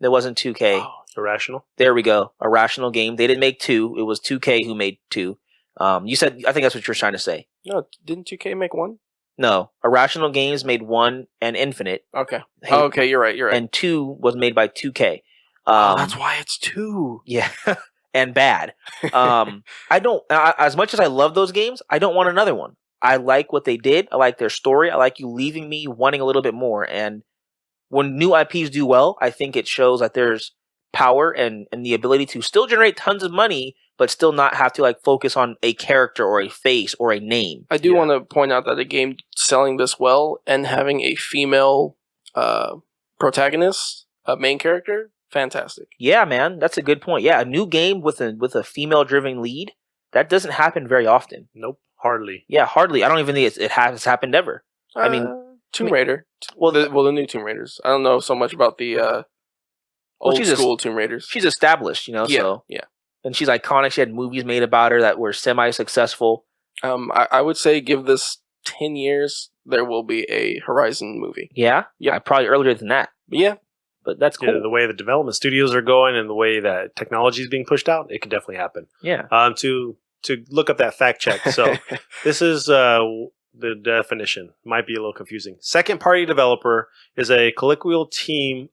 It wasn't 2K. Oh, Irrational. There we go. Irrational Game. They didn't make 2. It was 2K who made 2. You said, I think that's what you were trying to say. No, didn't 2K make 1? No, Irrational Games made 1 and Infinite. Okay. Okay, you're right. And 2 was made by 2K. That's why it's 2. Yeah. And bad. I don't. As much as I love those games, I don't want another one. I like what they did. I like their story. I like you leaving me wanting a little bit more. And when new IPs do well, I think it shows that there's power and the ability to still generate tons of money, but still not have to like focus on a character or a face or a name. I do want to point out that a game selling this well and having a female protagonist, a main character. Fantastic. Yeah, man, that's a good point. Yeah, a new game with a female-driven lead, that doesn't happen very often. Nope, hardly. Yeah, hardly. I don't even think it has happened ever. I mean, Tomb Raider. The new Tomb Raiders. I don't know so much about the old school Tomb Raiders. She's established, so yeah, and she's iconic. She had movies made about her that were semi-successful. I would say give this 10 years, there will be a Horizon movie. Yeah, probably earlier than that. Yeah. But that's cool. Yeah, the way the development studios are going and the way that technology is being pushed out, it could definitely happen. Yeah. To look up that fact check. So this is the definition. Might be a little confusing. Second party developer is a colloquial term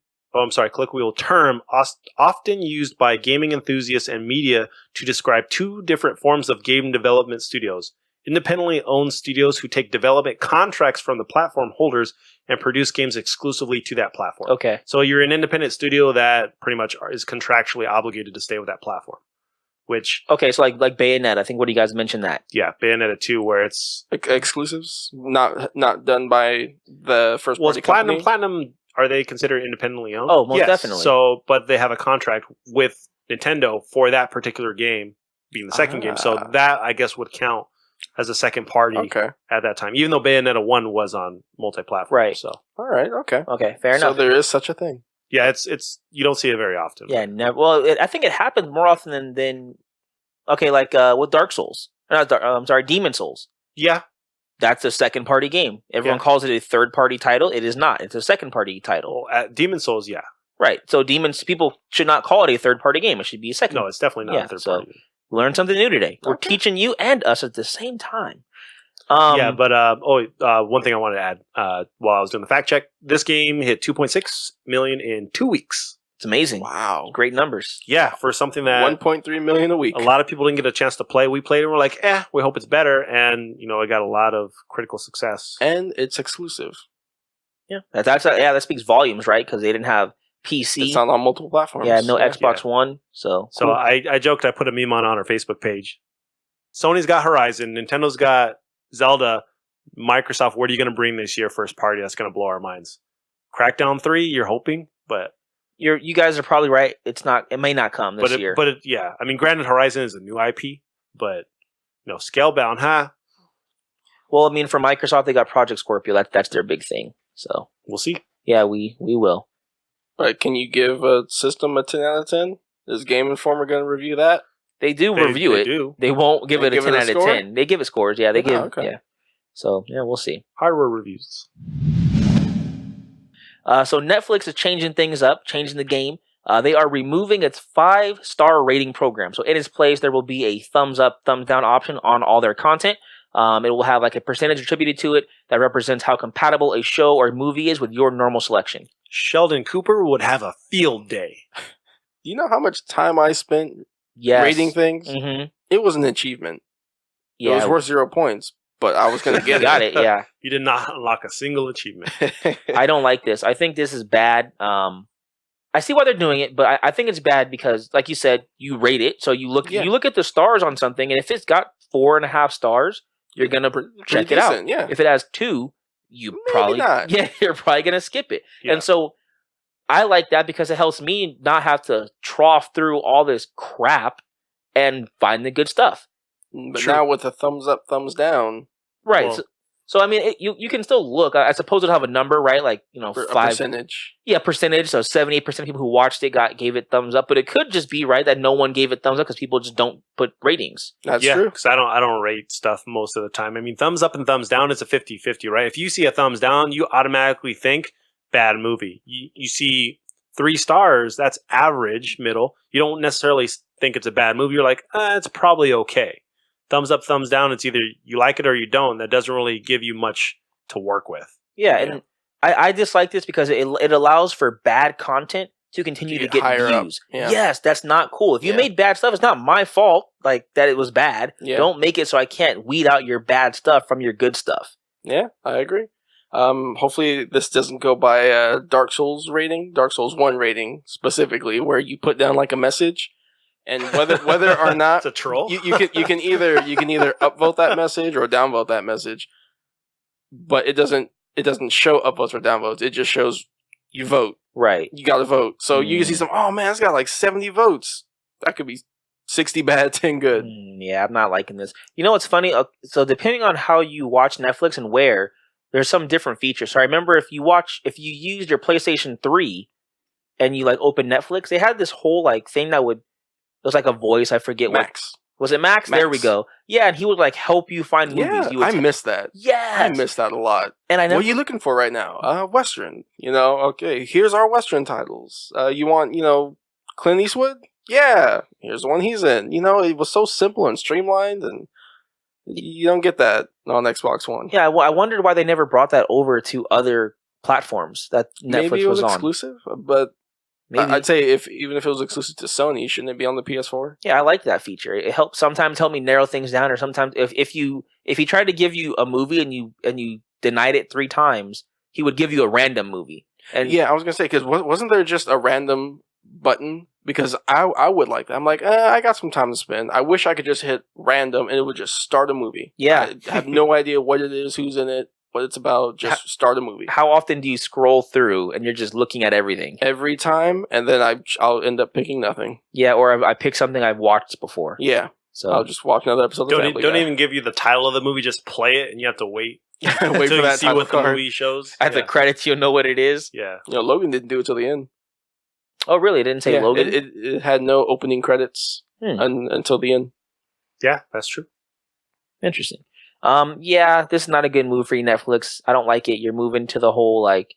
often used by gaming enthusiasts and media to describe two different forms of game development studios. Independently owned studios who take development contracts from the platform holders and produce games exclusively to that platform. Okay. So you're an independent studio that pretty much is contractually obligated to stay with that platform. Okay, so like Bayonetta, I think one of you guys mentioned that. Yeah, Bayonetta 2, where it's exclusives, not done by the first party company. Platinum, are they considered independently owned? Oh, most definitely. So, but they have a contract with Nintendo for that particular game being the second game. So that, I guess, would count as a second party at that time, even though Bayonetta 1 was on multi-platform. Right. So, all right. Okay, fair enough. So there is such a thing. Yeah, it's you don't see it very often. Yeah, never. Well, I think it happens more often than okay, like with Dark Souls. I'm sorry, Demon Souls. Yeah. That's a second party game. Everyone calls it a third party title. It is not. It's a second party title. Well, at Demon Souls, yeah. Right. So people should not call it a third party game. It should be a second. No, it's definitely not a third party game. Learn something new today. We're teaching you and us at the same time. One thing I wanted to add while I was doing the fact check, this game hit 2.6 million in 2 weeks. It's amazing. Wow. Great numbers. Yeah, for something that 1.3 million a week. a lot of people didn't get a chance to play. We played it and we're like, we hope it's better. And, it got a lot of critical success. And it's exclusive. Yeah, that speaks volumes, right? Because they didn't have PC. It's not on multiple platforms. Yeah, no Xbox One. So cool. I joked, I put a meme on our Facebook page. Sony's got Horizon, Nintendo's got Zelda. Microsoft, what are you going to bring this year first party that's going to blow our minds? Crackdown 3, you're hoping, but you guys are probably right. It may not come this year. But I mean, granted, Horizon is a new IP, but Scalebound, huh? Well, I mean, for Microsoft, they got Project Scorpio. That's their big thing. So we'll see. Yeah, we will. All right, can you give a system a 10 out of 10? Is Game Informer going to review that? They review it. Do. They won't give it a 10 out of 10. They give it scores. Yeah, they give. Okay. Yeah. So yeah, we'll see. Hardware reviews. So Netflix is changing things up, changing the game. They are removing its 5-star rating program. So in its place, there will be a thumbs up, thumbs down option on all their content. It will have like a percentage attributed to it that represents how compatible a show or movie is with your normal selection. Sheldon Cooper would have a field day. Do you know how much time I spent rating things? Mm-hmm. It was an achievement. Yeah. It was worth 0 points, but I was going to get Got it, yeah. You did not unlock a single achievement. I don't like this. I think this is bad. I see why they're doing it, but I think it's bad because, like you said, you rate it. So you look at the stars on something, and if it's got 4.5 stars, you're gonna check it out. Yeah. If it has 2, Maybe probably not. Yeah, you're probably gonna skip it. Yeah. And so I like that because it helps me not have to trough through all this crap and find the good stuff. But now with a thumbs up, thumbs down, Right. Well, so I mean, you can still look. I suppose it'll have a number, right? Like, for 5 a percentage. Yeah, percentage. So 78% of people who watched it gave it thumbs up. But it could just be right that no one gave it thumbs up because people just don't put ratings. That's true. Because I don't rate stuff most of the time. I mean, thumbs up and thumbs down is a 50-50, right? If you see a thumbs down, you automatically think bad movie. You see 3 stars, that's average, middle. You don't necessarily think it's a bad movie. You're like, it's probably okay. Thumbs up, thumbs down, it's either you like it or you don't. That doesn't really give you much to work with. Yeah, and I dislike this because it allows for bad content to continue to get views. Yeah. Yes, that's not cool. If you made bad stuff, it's not my fault like that it was bad. Yeah. Don't make it so I can't weed out your bad stuff from your good stuff. Yeah, I agree. Hopefully this doesn't go by Dark Souls 1 rating specifically, where you put down like a message. And whether or not it's a troll, you can either upvote that message or downvote that message, but it doesn't show upvotes or downvotes. It just shows you vote. Right. You got to vote. So you can see some. Oh man, it's got like 70 votes. That could be 60 bad, 10 good. Yeah, I'm not liking this. You know what's funny? So depending on how you watch Netflix and where, there's some different features. So I remember if you used your PlayStation 3 and you like open Netflix, they had this whole like thing that would. It was like a voice. I forget Max. Was it Max? There we go. Yeah, and he would like help you find movies. Yeah, I miss that. Yes. I miss that a lot. And I never. What are you looking for right now? Western. Okay, here's our Western titles. You want, Clint Eastwood? Yeah, here's the one he's in. It was so simple and streamlined, and you don't get that on Xbox One. Yeah, I wondered why they never brought that over to other platforms that Netflix Maybe it was on. exclusive, but Maybe. I'd say even if it was exclusive to Sony, shouldn't it be on the PS4? Yeah, I like that feature. It helps sometimes help me narrow things down, or sometimes if he tried to give you a movie and you denied it 3 times, he would give you a random movie. And yeah, I was gonna say because wasn't there just a random button? Because I would like that. I'm like, I got some time to spend. I wish I could just hit random and it would just start a movie. Yeah, I have no idea what it is, who's in it, what it's about. Just start a movie. How often do you scroll through and you're just looking at everything? Every time, and then I'll end up picking nothing. Yeah, or I pick something I've watched before. Yeah, so I'll just watch another episode. Don't even give you the title of the movie. Just play it, and you have to wait. Wait until for that you see title what card. the movie shows. at the credits, you'll know what it is. Yeah. Logan didn't do it till the end. Oh, really? It didn't say Logan? It had no opening credits until the end. Yeah, that's true. Interesting. Yeah, this is not a good move for you, Netflix. I don't like it. You're moving to the whole like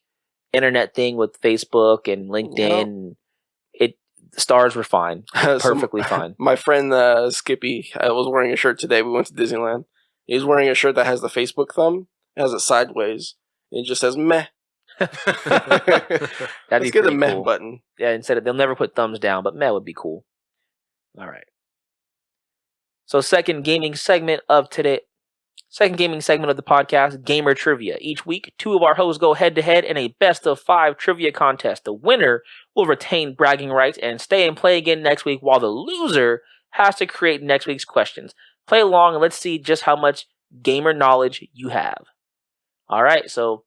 internet thing with Facebook and LinkedIn. The stars were fine, perfectly fine. My friend Skippy was wearing a shirt today. We went to Disneyland. He was wearing a shirt that has the Facebook thumb. It has it sideways. It just says meh. That'd Let's be get a pretty meh cool. button. Yeah, instead of they'll never put thumbs down, but meh would be cool. All right. So second gaming segment of the podcast, Gamer Trivia. Each week, 2 of our hosts go head-to-head in a best-of-5 trivia contest. The winner will retain bragging rights and stay and play again next week, while the loser has to create next week's questions. Play along and let's see just how much gamer knowledge you have. All right, so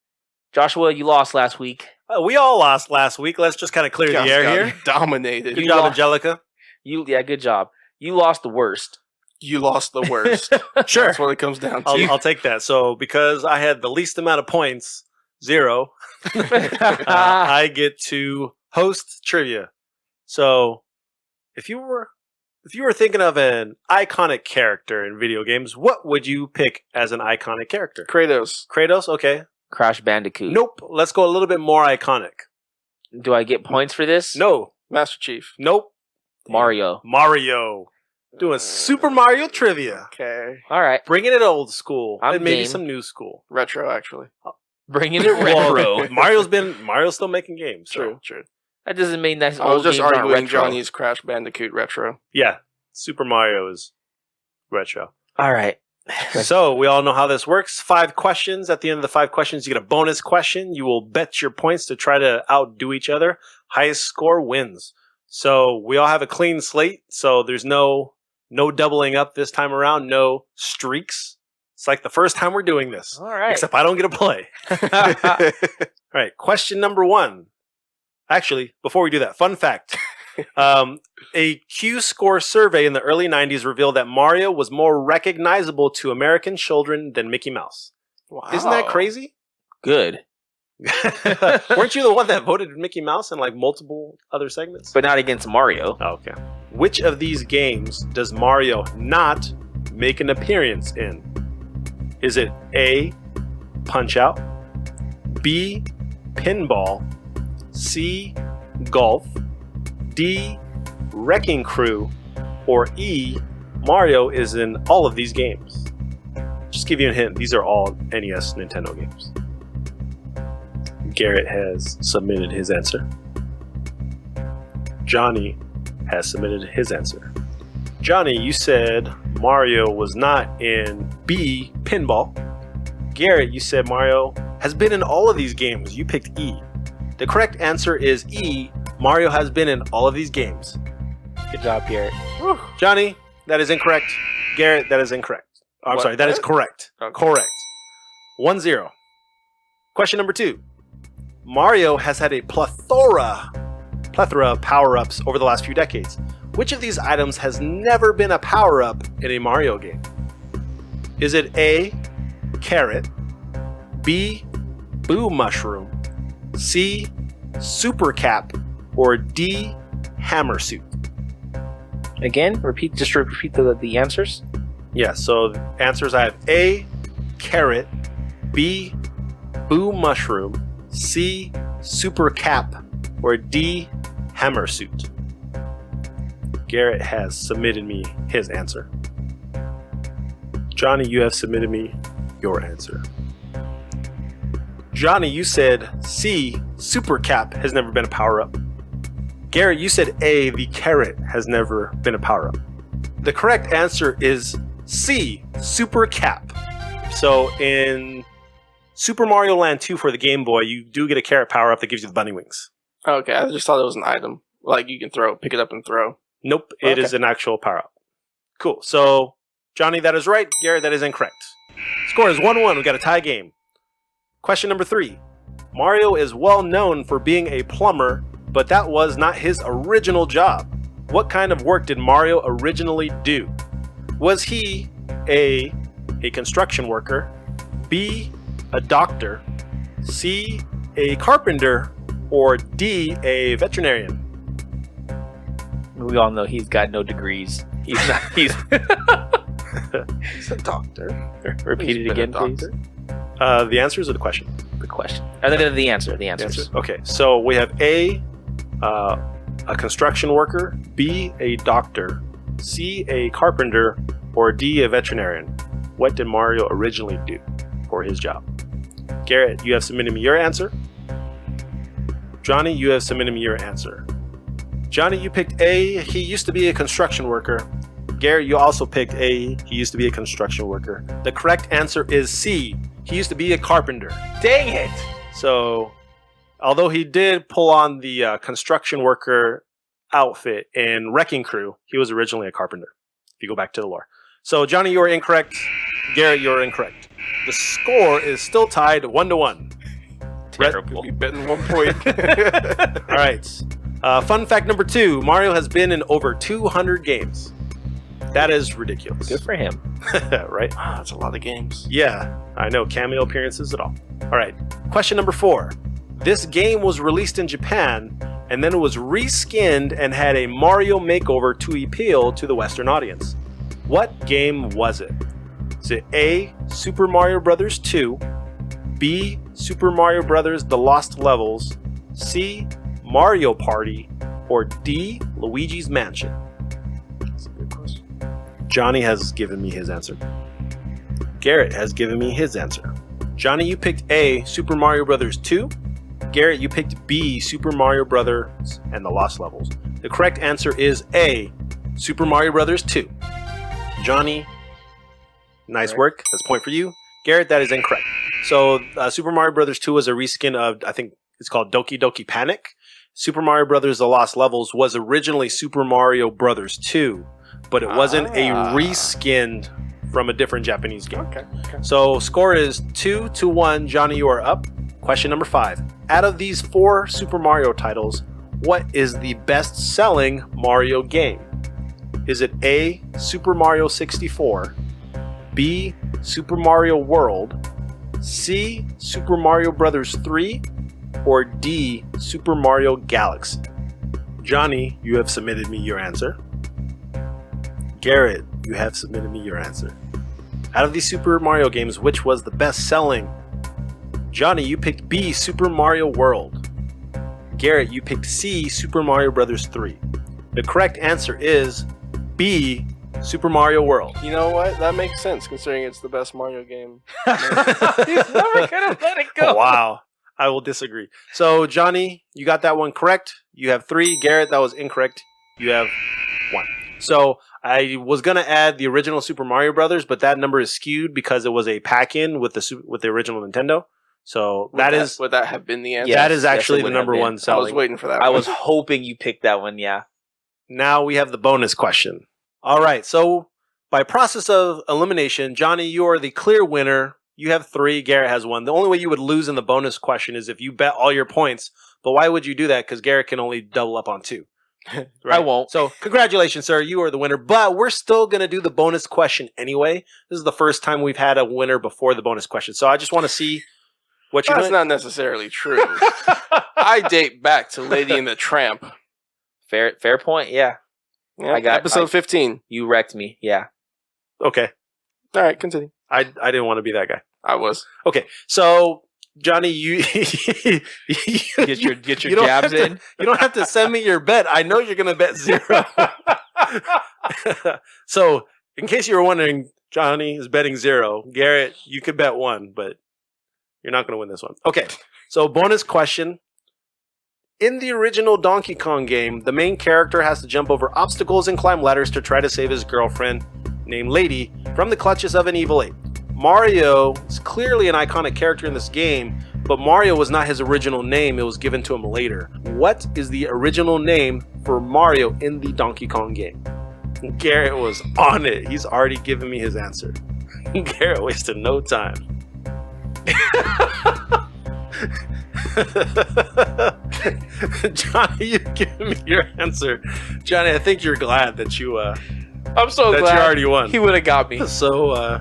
Joshua, you lost last week. We all lost last week. Let's just kind of clear the air here. Dominated. Good job, Angelica. Good job. You lost the worst. You lost the worst. Sure. That's what it comes down to. I'll take that. So because I had the least amount of points, 0, I get to host trivia. So if you were thinking of an iconic character in video games, what would you pick as an iconic character? Kratos. Kratos? Okay. Crash Bandicoot. Nope. Let's go a little bit more iconic. Do I get points for this? No. Master Chief. Nope. Mario. Doing Super Mario trivia. Okay. All right. Bringing it old school. I'm And maybe game. some new school. Retro, actually. Bringing it retro. Well, Mario's still making games. So. True. That doesn't mean that I was old just games aren't arguing retro. Johnny's Crash Bandicoot retro. Yeah. Super Mario is retro. All right. So we all know how this works. 5 questions. At the end of the 5 questions, you get a bonus question. You will bet your points to try to outdo each other. Highest score wins. So we all have a clean slate. So there's no doubling up this time around. No streaks. It's like the first time we're doing this. All right. Except I don't get to play. All right. Question number 1. Actually, before we do that, fun fact. A Q-Score survey in the early 90s revealed that Mario was more recognizable to American children than Mickey Mouse. Wow. Isn't that crazy? Good. Weren't you the one that voted Mickey Mouse in like multiple other segments? But not against Mario. Oh, okay. Which of these games does Mario not make an appearance in? Is it A, Punch-Out, B, Pinball, C, Golf, D, Wrecking Crew, or E, Mario is in all of these games? Just give you a hint, these are all NES Nintendo games. Garrett has submitted his answer. Johnny has submitted his answer. Johnny, you said Mario was not in B, Pinball. Garrett, you said Mario has been in all of these games. You picked E. The correct answer is E. Mario has been in all of these games. Good job, Garrett. Johnny, that is incorrect. Garrett, that is incorrect. I'm What? sorry, that is correct. Okay. Correct. 1-0. Question number 2. Mario has had a plethora of power-ups over the last few decades. Which of these items has never been a power-up in a Mario game? Is it A, carrot, B, boo mushroom, C, super cap, or D, hammer suit? Again, repeat the answers. Yeah, so the answers I have A, carrot, B, boo mushroom, C, super cap, or D, hammer suit. Garrett has submitted me his answer. Johnny, you have submitted me your answer. Johnny, you said C, super cap has never been a power-up. Garrett, you said A, the carrot has never been a power-up. The correct answer is C, super cap. So in Super Mario Land 2 for the Game Boy, you do get a carrot power-up that gives you the bunny wings. Okay, I just thought it was an item. Like you can pick it up and throw. Nope, it Okay. is an actual power-up. Cool. So, Johnny, that is right. Garrett, that is incorrect. Score is 1-1. We got a tie game. Question number 3. Mario is well known for being a plumber, but that was not his original job. What kind of work did Mario originally do? Was he A, construction worker, B, a doctor, C, a carpenter, or D, a veterinarian? We all know he's got no degrees. He's not. He's He's a doctor. repeat He's it been again, a please. The answers or the question? The question. The answer. The answers. Answers. Okay, so we have A, a construction worker, B, a doctor, C, a carpenter, or D, a veterinarian. What did Mario originally do for his job? Garrett, you have submitted me your answer. Johnny, you have submitted me your answer. Johnny, you picked A. He used to be a construction worker. Garrett, you also picked A. He used to be a construction worker. The correct answer is C. He used to be a carpenter. Dang it! So, although he did pull on the construction worker outfit in Wrecking Crew, he was originally a carpenter, if you go back to the lore. So, Johnny, you're incorrect. Garrett, you're incorrect. The score is still tied 1-1. Terrible. We bet in 1 point. All right. Fun fact number 2. Mario has been in over 200 games. That is ridiculous. Good for him. Right? Wow, that's a lot of games. Yeah, I know. Cameo appearances at all. All right. Question number 4. This game was released in Japan, and then it was reskinned and had a Mario makeover to appeal to the Western audience. What game was it? Is it A, Super Mario Bros. 2, B, Super Mario Bros. The Lost Levels, C, Mario Party, or D, Luigi's Mansion? That's a good question. Johnny has given me his answer. Garrett has given me his answer. Johnny, you picked A, Super Mario Bros. 2. Garrett, you picked B, Super Mario Bros. And the Lost Levels. The correct answer is A, Super Mario Bros. 2. Johnny, nice work. That's a point for you. Garrett, that is incorrect. So, Super Mario Bros. 2 was a reskin of, I think it's called Doki Doki Panic. Super Mario Bros. The Lost Levels was originally Super Mario Bros. 2, but it wasn't a reskinned from a different Japanese game. Okay. So, score is 2-1. Johnny, you are up. Question number 5. Out of these 4 Super Mario titles, what is the best-selling Mario game? Is it A, Super Mario 64, B, Super Mario World, C, Super Mario Bros. 3, or D, Super Mario Galaxy? Johnny, you have submitted me your answer. Garrett, you have submitted me your answer. Out of these Super Mario games, which was the best-selling? Johnny, you picked B, Super Mario World. Garrett, you picked C, Super Mario Bros. 3. The correct answer is B, Super Mario World. You know what? That makes sense considering it's the best Mario game. He's never gonna let it go. Wow. I will disagree. So, Johnny, you got that one correct. You have 3. Garrett, that was incorrect. You have 1. So, I was going to add the original Super Mario Brothers, but that number is skewed because it was a pack-in with the original Nintendo. So, Would that have been the answer? Yeah. that is Yes, actually it the would have number been. 1 I was selling. waiting for that. I one. was hoping you picked that one, yeah. Now we have the bonus question. All right. So, by process of elimination, Johnny, you are the clear winner. You have 3. Garrett has 1. The only way you would lose in the bonus question is if you bet all your points. But why would you do that? Because Garrett can only double up on 2. I Right? won't. So, congratulations, sir. You are the winner. But we're still going to do the bonus question anyway. This is the first time we've had a winner before the bonus question. So, I just want to see what you're That's doing. not necessarily true. I date back to Lady and the Tramp. Fair point, yeah. Yeah, I got- episode 15. You wrecked me, yeah. Okay. All right, continue. I didn't want to be that guy. I was. Okay. So, Johnny, you Get your you don't jabs have to- in. You don't have to send me your bet. I know you're going to bet 0. So, in case you were wondering, Johnny is betting 0. Garrett, you could bet 1, but you're not going to win this one. Okay. So, bonus question. In the original Donkey Kong game, the main character has to jump over obstacles and climb ladders to try to save his girlfriend, named Lady, from the clutches of an evil ape. Mario is clearly an iconic character in this game, but Mario was not his original name. It was given to him later. What is the original name for Mario in the Donkey Kong game? Garrett was on it. He's already given me his answer. Garrett wasted no time. Johnny, you've given me your answer. Johnny, I think you're glad that you I'm so that glad you already won. he would have got me. So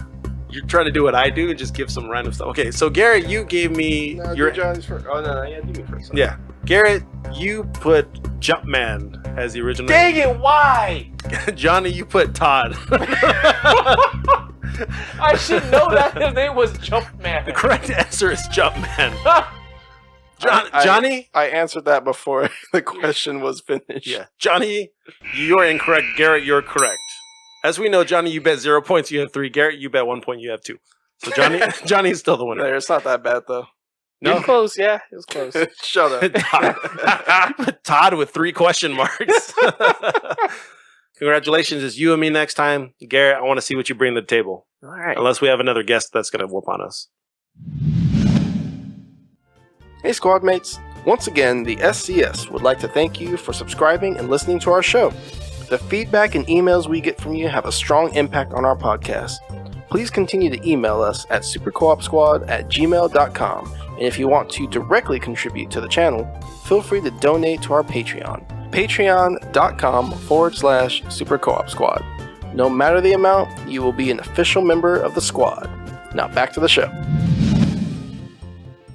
you're trying to do what I do and just give some random stuff. Okay, so Garrett, you gave me No, your do Johnny's first. Oh, no, yeah, do me first. yeah. Garrett, you put Jumpman as the original. Dang it, why? Johnny, you put Todd. I should know that his name was Jumpman. The correct answer is Jumpman. I- Johnny? I answered that before the question was finished. Yeah. Johnny, you're incorrect. Garrett, you're correct. As we know, Johnny, you bet 0 points, you have 3. Garrett, you bet 1 point, you have 2. So Johnny's still the winner. There, it's not that bad, though. You're close, yeah. It was close. Shut up. Todd with 3 question marks. Congratulations. It's you and me next time. Garrett, I want to see what you bring to the table. All right. Unless we have another guest that's going to whoop on us. Hey, squad mates. Once again, the SCS would like to thank you for subscribing and listening to our show. The feedback and emails we get from you have a strong impact on our podcast. Please continue to email us at supercoopsquad@gmail.com. And if you want to directly contribute to the channel, feel free to donate to our Patreon. Patreon.com/supercoopsquad. No matter the amount, you will be an official member of the squad. Now back to the show.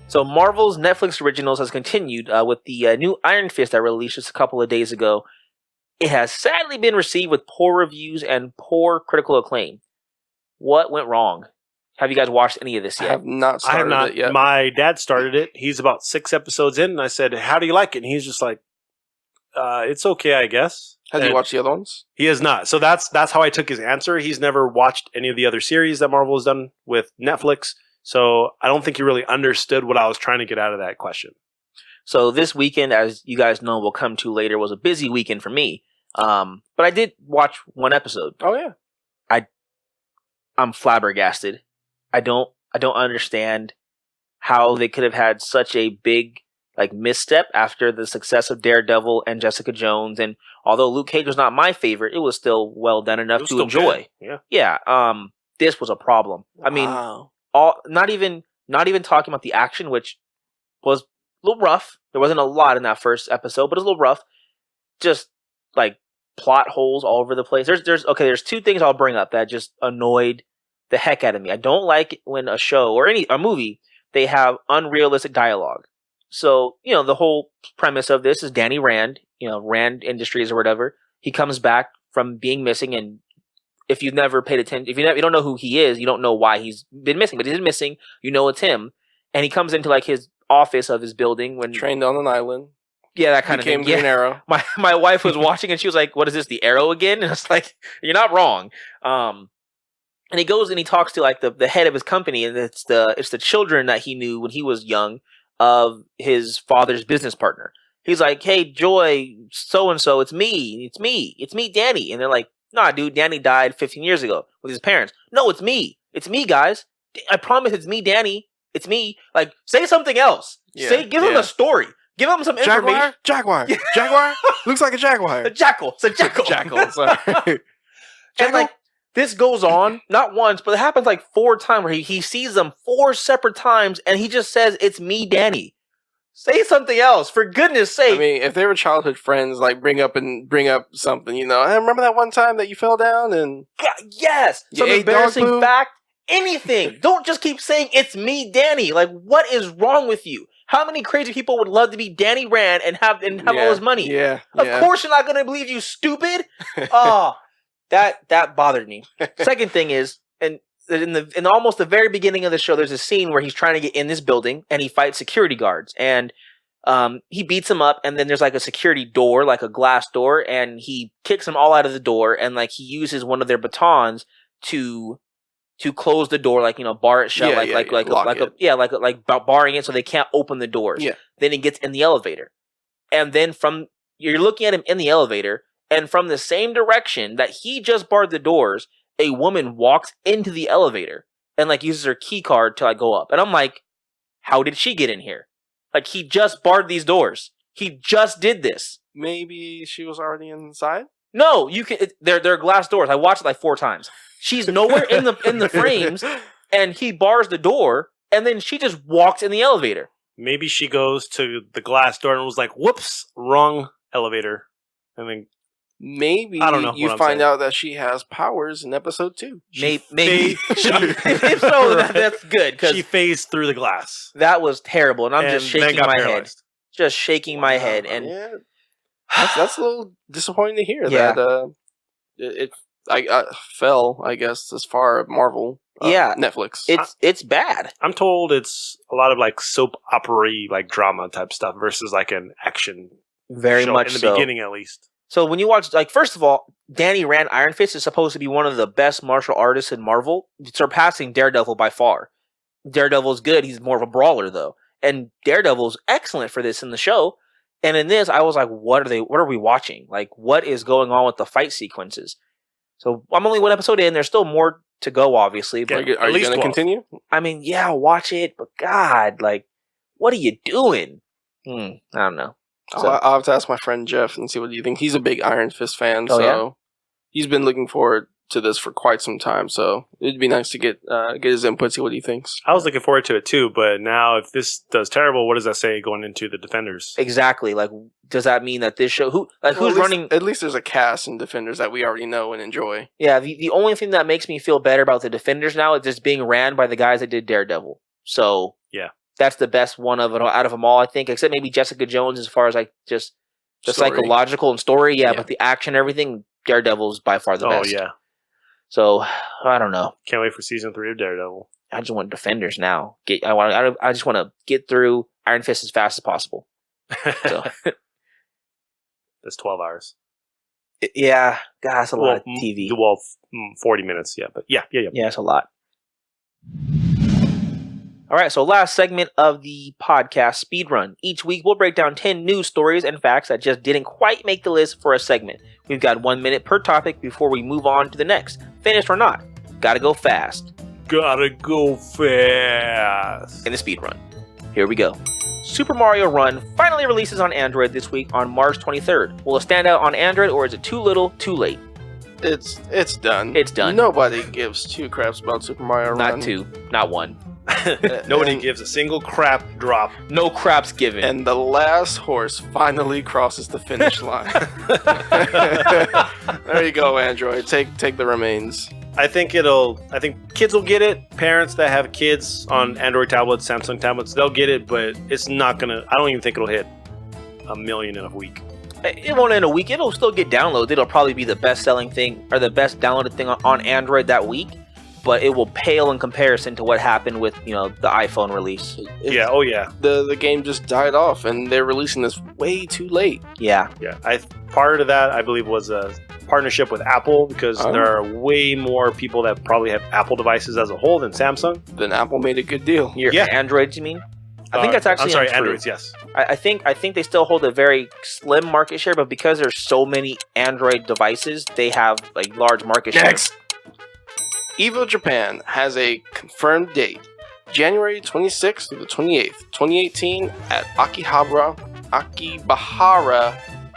So Marvel's Netflix Originals has continued with the new Iron Fist that released just a couple of days ago. It has sadly been received with poor reviews and poor critical acclaim. What went wrong? Have you guys watched any of this yet? I have not started it yet. My dad started it. He's about 6 episodes in, and I said, "How do you like it?" And he's just like, "It's okay, I guess." Has he watched the other ones? He has not. So that's how I took his answer. He's never watched any of the other series that Marvel has done with Netflix. So I don't think he really understood what I was trying to get out of that question. So this weekend, as you guys know, we'll come to later, was a busy weekend for me. But I did watch one episode. Oh yeah. I'm flabbergasted. I don't understand how they could have had such a big misstep after the success of Daredevil and Jessica Jones. And although Luke Cage was not my favorite, it was still well done enough to enjoy. Good. Yeah. This was a problem. Wow. I mean, not even talking about the action, which was a little rough. There wasn't a lot in that first episode, but it was a little rough. Just plot holes all over the place. There's 2 things I'll bring up that just annoyed the heck out of me. I don't like it when a show or a movie, they have unrealistic dialogue. So, the whole premise of this is Danny Rand, Rand Industries or whatever. He comes back from being missing, and if you've never paid attention, if you don't know who he is, you don't know why he's been missing, but he's missing, it's him. And he comes into his office of his building when trained on an island. Yeah, that kind of thing. Green Arrow. My wife was watching and she was like, "What is this? The Arrow again?" And it's like, you're not wrong. And he goes and he talks to the head of his company, and it's the children that he knew when he was young of his father's business partner. He's like, "Hey, Joy, so and so, it's me, Danny." And they're like, "Nah, dude, Danny died 15 years ago with his parents." "No, it's me, guys. I promise, it's me, Danny. It's me. Say something else. Give him a story." Give him some information. Jaguar. Looks like a jaguar. A jackal. It's a jackal. Jackal. Sorry. And this goes on not once, but it happens 4 times where he sees them 4 separate times, and he just says, "It's me, Danny." Say something else, for goodness sake. I mean, if they were childhood friends, bring up something. I remember that one time that you fell down and yes, some embarrassing fact. Anything. Don't just keep saying it's me, Danny. What is wrong with you? How many crazy people would love to be Danny Rand and have all his money? Yeah. Of course you're not going to believe you, stupid. That bothered me. Second thing is, and in almost the very beginning of the show, there's a scene where he's trying to get in this building and he fights security guards, and he beats them up, and then there's a security door, a glass door, and he kicks them all out of the door, and he uses one of their batons to close the door, bar it shut, barring it so they can't open the doors. Yeah. Then he gets in the elevator, and then you're looking at him in the elevator, and from the same direction that he just barred the doors, a woman walks into the elevator and uses her key card to go up, and I'm like, how did she get in here? He just barred these doors. He just did this. Maybe she was already inside. No, you can. They're glass doors. I watched it 4 times. She's nowhere in the frames, and he bars the door, and then she just walks in the elevator. Maybe she goes to the glass door and was like, "Whoops, wrong elevator." And then maybe I don't know. You find out that she has powers in episode 2. Maybe. If so, that's good, because she phased through the glass. That was terrible, and I'm just shaking my paralyzed. head. Just shaking my head, and that's a little disappointing to hear. Yeah. That I fell, I guess, as far as Marvel. Netflix. It's bad. I'm told it's a lot of soap opera-y, drama type stuff versus an action. Very show, much in the beginning, at least. So when you watch, first of all, Danny Rand Iron Fist is supposed to be one of the best martial artists in Marvel, surpassing Daredevil by far. Daredevil's good. He's more of a brawler, though. and Daredevil's excellent for this in the show. And in this, I was like, what are we watching? Like, what is going on with the fight sequences? So I'm only one episode in. There's still more to go, obviously. But Are you going to continue? I mean, yeah, watch it. But God, like, what are you doing? I don't know. So, I'll have to ask my friend Jeff and see what you think. He's a big Iron Fist fan, so he's been looking forward to this for quite some time. So it'd be nice to get his input, see what he thinks. I was looking forward to it too, but now if this does terrible, what does that say going into the Defenders? Exactly. Like, does that mean that this show who's running? At least there's a cast in Defenders that we already know and enjoy. Yeah. The only thing that makes me feel better about the Defenders now is just being ran by the guys that did Daredevil. So yeah, that's the best one out of them all, I think, except maybe Jessica Jones as far as like just the psychological and story. Yeah, but the action and everything, Daredevil's by far the best. Oh yeah. So I don't know. Can't wait for season 3 of Daredevil. I just want Defenders now. I just want to get through Iron Fist as fast as possible. So that's 12 hours. Yeah, God, that's a lot of TV. Well, 40 minutes. Yeah, but yeah. Yeah, it's a lot. All right, so last segment of the podcast, Speedrun. Each week, we'll break down 10 news stories and facts that just didn't quite make the list for a segment. We've got 1 minute per topic before we move on to the next. Finished or not, gotta go fast. Gotta go fast. In the Speedrun. Here we go. Super Mario Run finally releases on Android this week on March 23rd. Will it stand out on Android, or is it too little, too late? It's done. It's done. Nobody gives two craps about Super Mario Run. Not two, not one. Nobody gives a single crap drop. No craps given. And the last horse finally crosses the finish line. There you go, Android. Take the remains. I think kids will get it. Parents that have kids on Android tablets, Samsung tablets, they'll get it, but it's not gonna. I don't even think it'll hit 1 million in a week. It won't in a week. It'll still get downloads. It'll probably be the best selling thing or the best downloaded thing on Android that week. But it will pale in comparison to what happened with, the iPhone release. Oh yeah. The game just died off, and they're releasing this way too late. Yeah. Yeah. Part of that, I believe, was a partnership with Apple, because there are way more people that probably have Apple devices as a whole than Samsung. Then Apple made a good deal. Androids, you mean? I think that's actually I'm sorry, untrue. Androids, yes. I think they still hold a very slim market share, but because there's so many Android devices, they have like large market share. Next. EVO Japan has a confirmed date, January 26th to the 28th, 2018 at Akibahara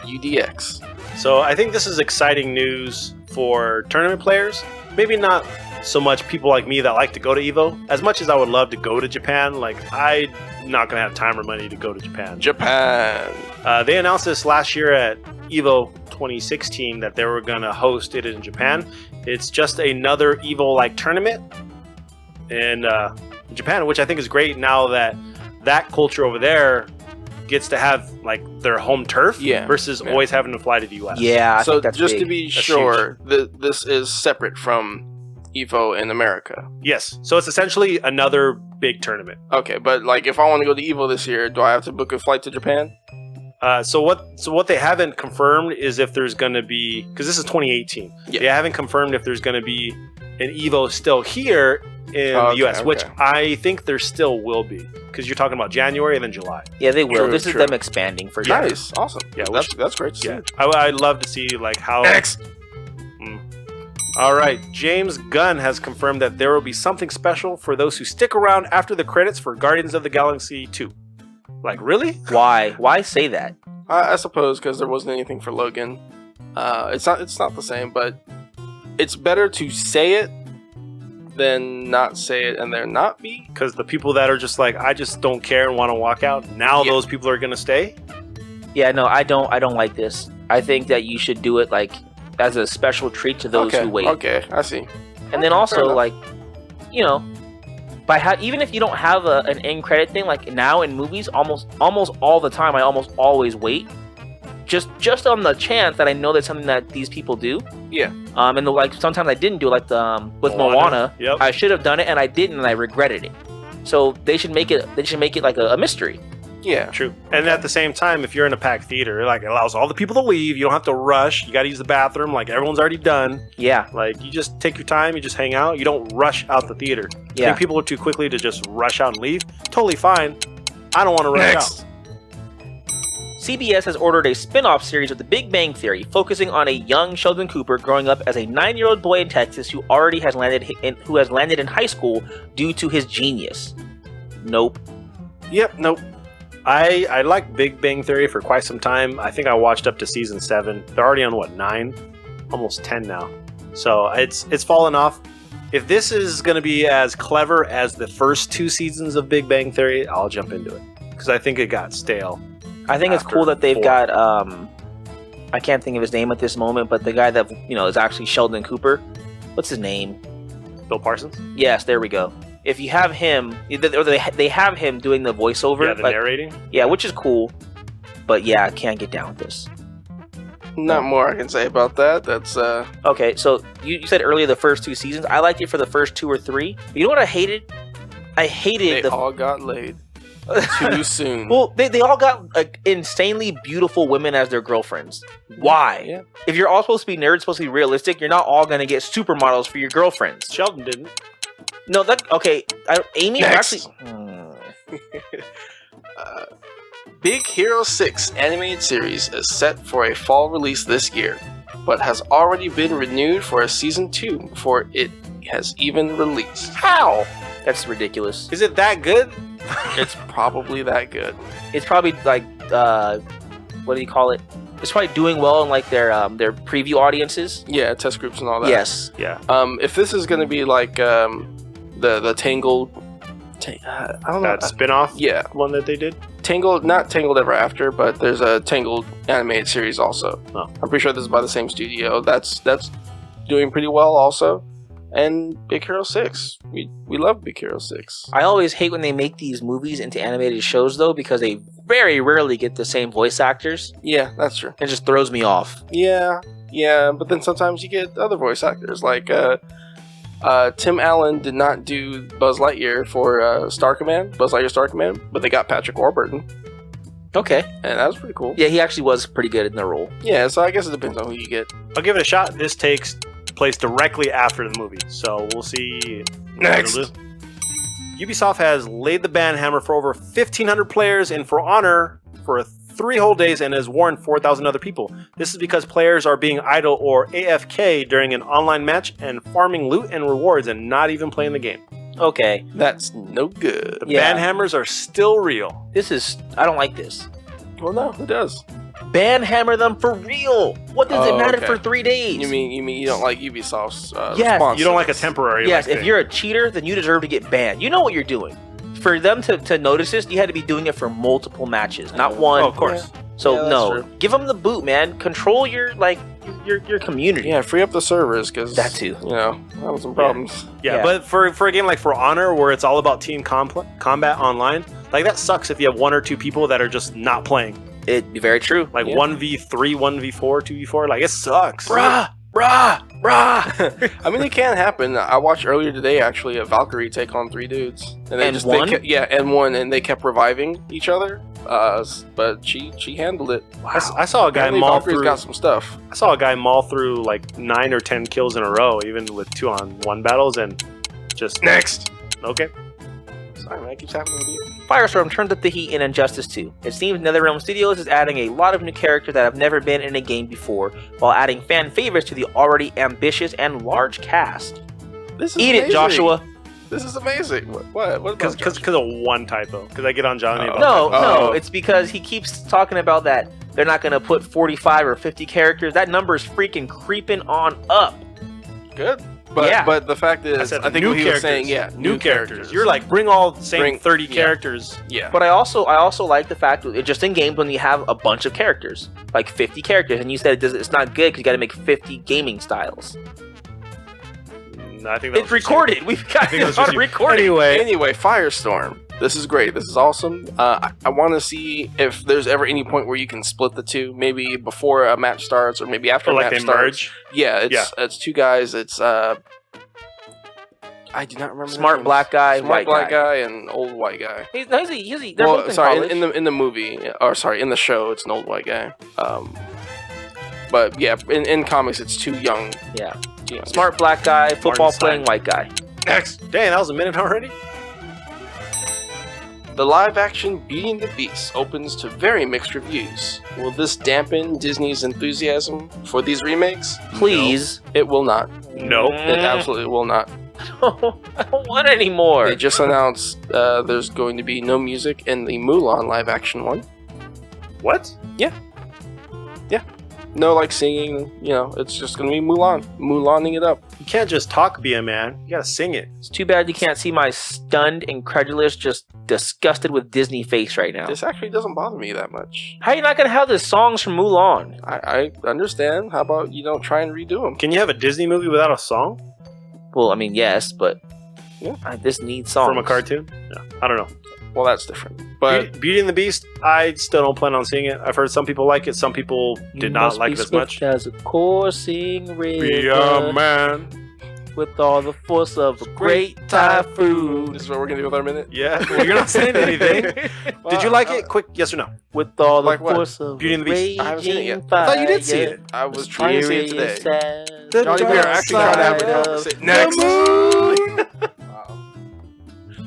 UDX. So I think this is exciting news for tournament players. Maybe not so much people like me that like to go to EVO. As much as I would love to go to Japan, I'm not going to have time or money to go to Japan. They announced this last year at EVO 2016 that they were going to host it in Japan. It's just another EVO-like tournament in Japan, which I think is great now that culture over there gets to have their home turf versus always having to fly to the US. Yeah, I think that's just big. To be sure, this is separate from EVO in America. Yes, so it's essentially another big tournament. Okay, but if I want to go to EVO this year, do I have to book a flight to Japan? So what they haven't confirmed is if there's going to be, because this is 2018, they haven't confirmed if there's going to be an EVO still here in the US, which I think there still will be, because you're talking about January and then July. Yeah, they will. This is them expanding for sure. Nice, awesome. Yeah, that's great to see. I'd love to see how. Next. All right, James Gunn has confirmed that there will be something special for those who stick around after the credits for Guardians of the Galaxy 2. Really? Why? Why say that? I suppose because there wasn't anything for Logan. It's not the same, but it's better to say it than not say it and there not be. Because the people that are just I just don't care and want to walk out, now those people are going to stay? Yeah, no, I don't like this. I think that you should do it as a special treat to those who wait. Okay, I see. And then also even if you don't have an end credit thing, now in movies, almost all the time, I almost always wait, just on the chance that I know that's something that these people do. Yeah. And sometimes I didn't do it, with Moana. Yep. I should have done it and I didn't, and I regretted it. So they should make it like a mystery. Yeah. True. And at the same time, if you're in a packed theater, it allows all the people to leave. You don't have to rush. You got to use the bathroom. Everyone's already done. Yeah. You just take your time. You just hang out. You don't rush out the theater. Yeah. I think people are too quickly to just rush out and leave. Totally fine. I don't want to rush Next. out. CBS has ordered a spin-off series of The Big Bang Theory, focusing on a young Sheldon Cooper growing up as a 9-year-old boy in Texas who has landed in high school due to his genius. Nope. Yep. Nope. I liked Big Bang Theory for quite some time. I think I watched up to season 7. They're already on, 9? Almost 10 now. So it's fallen off. If this is going to be as clever as the first 2 seasons of Big Bang Theory, I'll jump into it. Because I think it got stale. I think it's cool that they've got, I can't think of his name at this moment, but the guy that, is actually Sheldon Cooper. What's his name? Bill Parsons? Yes, there we go. If you have him, or they have him doing the voiceover. Yeah, the narrating? Yeah, which is cool. But yeah, I can't get down with this. Not more I can say about that. That's Okay, so you said earlier the first 2 seasons. I liked it for the first 2 or 3. But you know what I hated? they all got laid too soon. Well, they all got insanely beautiful women as their girlfriends. Why? Yeah. If you're all supposed to be nerds, supposed to be realistic, you're not all going to get supermodels for your girlfriends. Sheldon didn't. No, okay. Amy Next. actually. Big Hero 6 animated series is set for a fall release this year, but has already been renewed for a season 2 before it has even released. How? That's ridiculous. Is it that good? It's probably that good. It's probably like what do you call it? It's probably doing well in like their preview audiences. Yeah, test groups and all that. Yes. Yeah. If this is going to be like the Tangled, I don't know. That spin-off Yeah, one that they did? Tangled, not Tangled Ever After, but there's a Tangled animated series also. Oh. I'm pretty sure this is by the same studio. That's doing pretty well also. And Big Hero 6. We love Big Hero 6. I always hate when they make these movies into animated shows though, because they very rarely get the same voice actors. Yeah, that's true. It just throws me off. Yeah, but then sometimes you get other voice actors. Like, Tim Allen did not do Buzz Lightyear for Buzz Lightyear Star Command, but they got Patrick Warburton. Okay. And that was pretty cool. Yeah, he actually was pretty good in the role. Yeah, so I guess it depends on who you get. I'll give it a shot. This takes place directly after the movie, so we'll see. Next. Ubisoft has laid the ban hammer for over 1,500 players in For Honor for 3 whole days and has warned 4,000 other people. This is because players are being idle or AFK during an online match and farming loot and rewards and not even playing the game. Okay. That's no good. The Yeah. ban hammers are still real. I don't like this. Well, no, who does? Ban hammer them for real. What does it Oh, matter okay. for 3 days? You mean you don't like Ubisoft's Yes. response? You don't to like a this? temporary. Yes, like, if thing. you're a cheater, then you deserve to get banned. You know what you're doing. For them to notice this, you had to be doing it for multiple matches, not one. Oh, of course. So Yeah, that's no, true. give them the boot, man. Control your community. Yeah, free up the servers because That too. having some problems. Yeah, Yeah. but for a game like For Honor, where it's all about team combat online, like that sucks if you have 1 or 2 people that are just not playing. It'd be very true. Like Yeah. 1v3, 1v4, 2v4. Like it sucks. Brah. I mean, it can happen. I watched earlier today actually a Valkyrie take on 3 dudes, and And won? and they kept reviving each other. But she handled it. I saw a guy Apparently maul Valkyrie's through. got some stuff. I saw a guy maul through like 9 or 10 kills in a row, even with 2-on-1 battles, and just Next. okay. Sorry, man, it keeps happening with you. Firestorm turned up the heat in Injustice 2. It seems NetherRealm Studios is adding a lot of new characters that have never been in a game before, while adding fan favorites to the already ambitious and large cast. This is Eat amazing. it, Joshua. This is amazing. What about Because Joshua? of one typo. Because I get on Johnny. Oh. about No, that. no, Oh. it's because he keeps talking about that they're not going to put 45 or 50 characters. That number is freaking creeping on up. Good. But Yeah. but the fact I is, said I think new what he characters. was saying, yeah, new characters. You're like bring all the same Bring- 30 yeah. characters. yeah. But I also like the fact that just in games when you have a bunch of characters, like 50 characters, and you said it's not good because you got to make 50 gaming styles. I think that It's was just recorded. We've got think it it was on just you. recording. Anyway, Anyway, Firestorm. This is great. This is awesome. I want to see if there's ever any point where you can split the two, maybe before a match starts or maybe after or a like match they starts. merge. Yeah, it's 2 guys. It's I do not remember. their Smart names. black guy, Smart white black guy. guy, and old white guy. They're both Well, in sorry, college. in the movie, or sorry, in the show, it's an old white guy. But yeah, in comics, it's 2 young. Yeah. You know, Smart black guy, football Martin playing Stein. white guy. Next. Dang, that was a minute already. The live-action Beauty and the Beast opens to very mixed reviews. Will this dampen Disney's enthusiasm for these remakes? Please. No, it will not. No. It absolutely will not. I don't want any more. They just announced there's going to be no music in the Mulan live-action one. What? Yeah. No, like, singing, it's just going to be Mulaning it up. You can't just talk, be a man. You gotta sing it. It's too bad you can't see my stunned, incredulous, just disgusted with Disney face right now. This actually doesn't bother me that much. How are you not going to have the songs from Mulan? I understand. How about you don't try and redo them? Can you have a Disney movie without a song? Well, I mean, yes, but this needs songs. From a cartoon? No, I don't know. Well, that's different. But Beauty and the Beast, I still don't plan on seeing it. I've heard some people like it. Some people did not like it as much. As a coursing river, Be a man. with all the force of a great typhoon. this is what we're going to do with our minute? Yeah, well, you're not saying anything. Did you like it? Quick, yes or no? With all the Like what? force of Beauty and the Beast. I haven't seen it yet. I thought you did see it. I was trying to see it today. The Johnny, we are actually trying to have a conversation. Next! Wow.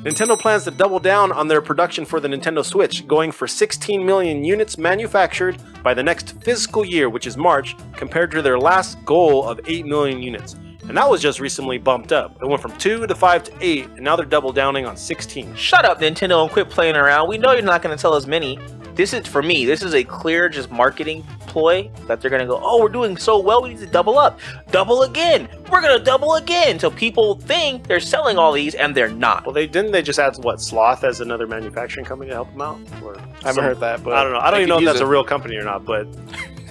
Nintendo plans to double down on their production for the Nintendo Switch, going for 16 million units manufactured by the next fiscal year, which is March, compared to their last goal of 8 million units. And that was just recently bumped up. It went from 2 to 5 to 8, and now they're double downing on 16. Shut up, Nintendo, and quit playing around. We know you're not going to tell us many. This is, for me, this is a clear just marketing ploy that they're going to go, oh, we're doing so well, we need to double up. Double again. We're going to double again. So people think they're selling all these, and they're not. Well, didn't they just add, Sloth as another manufacturing company to help them out? Or I haven't heard that, but I don't know. I don't even know if that's a real company or not, but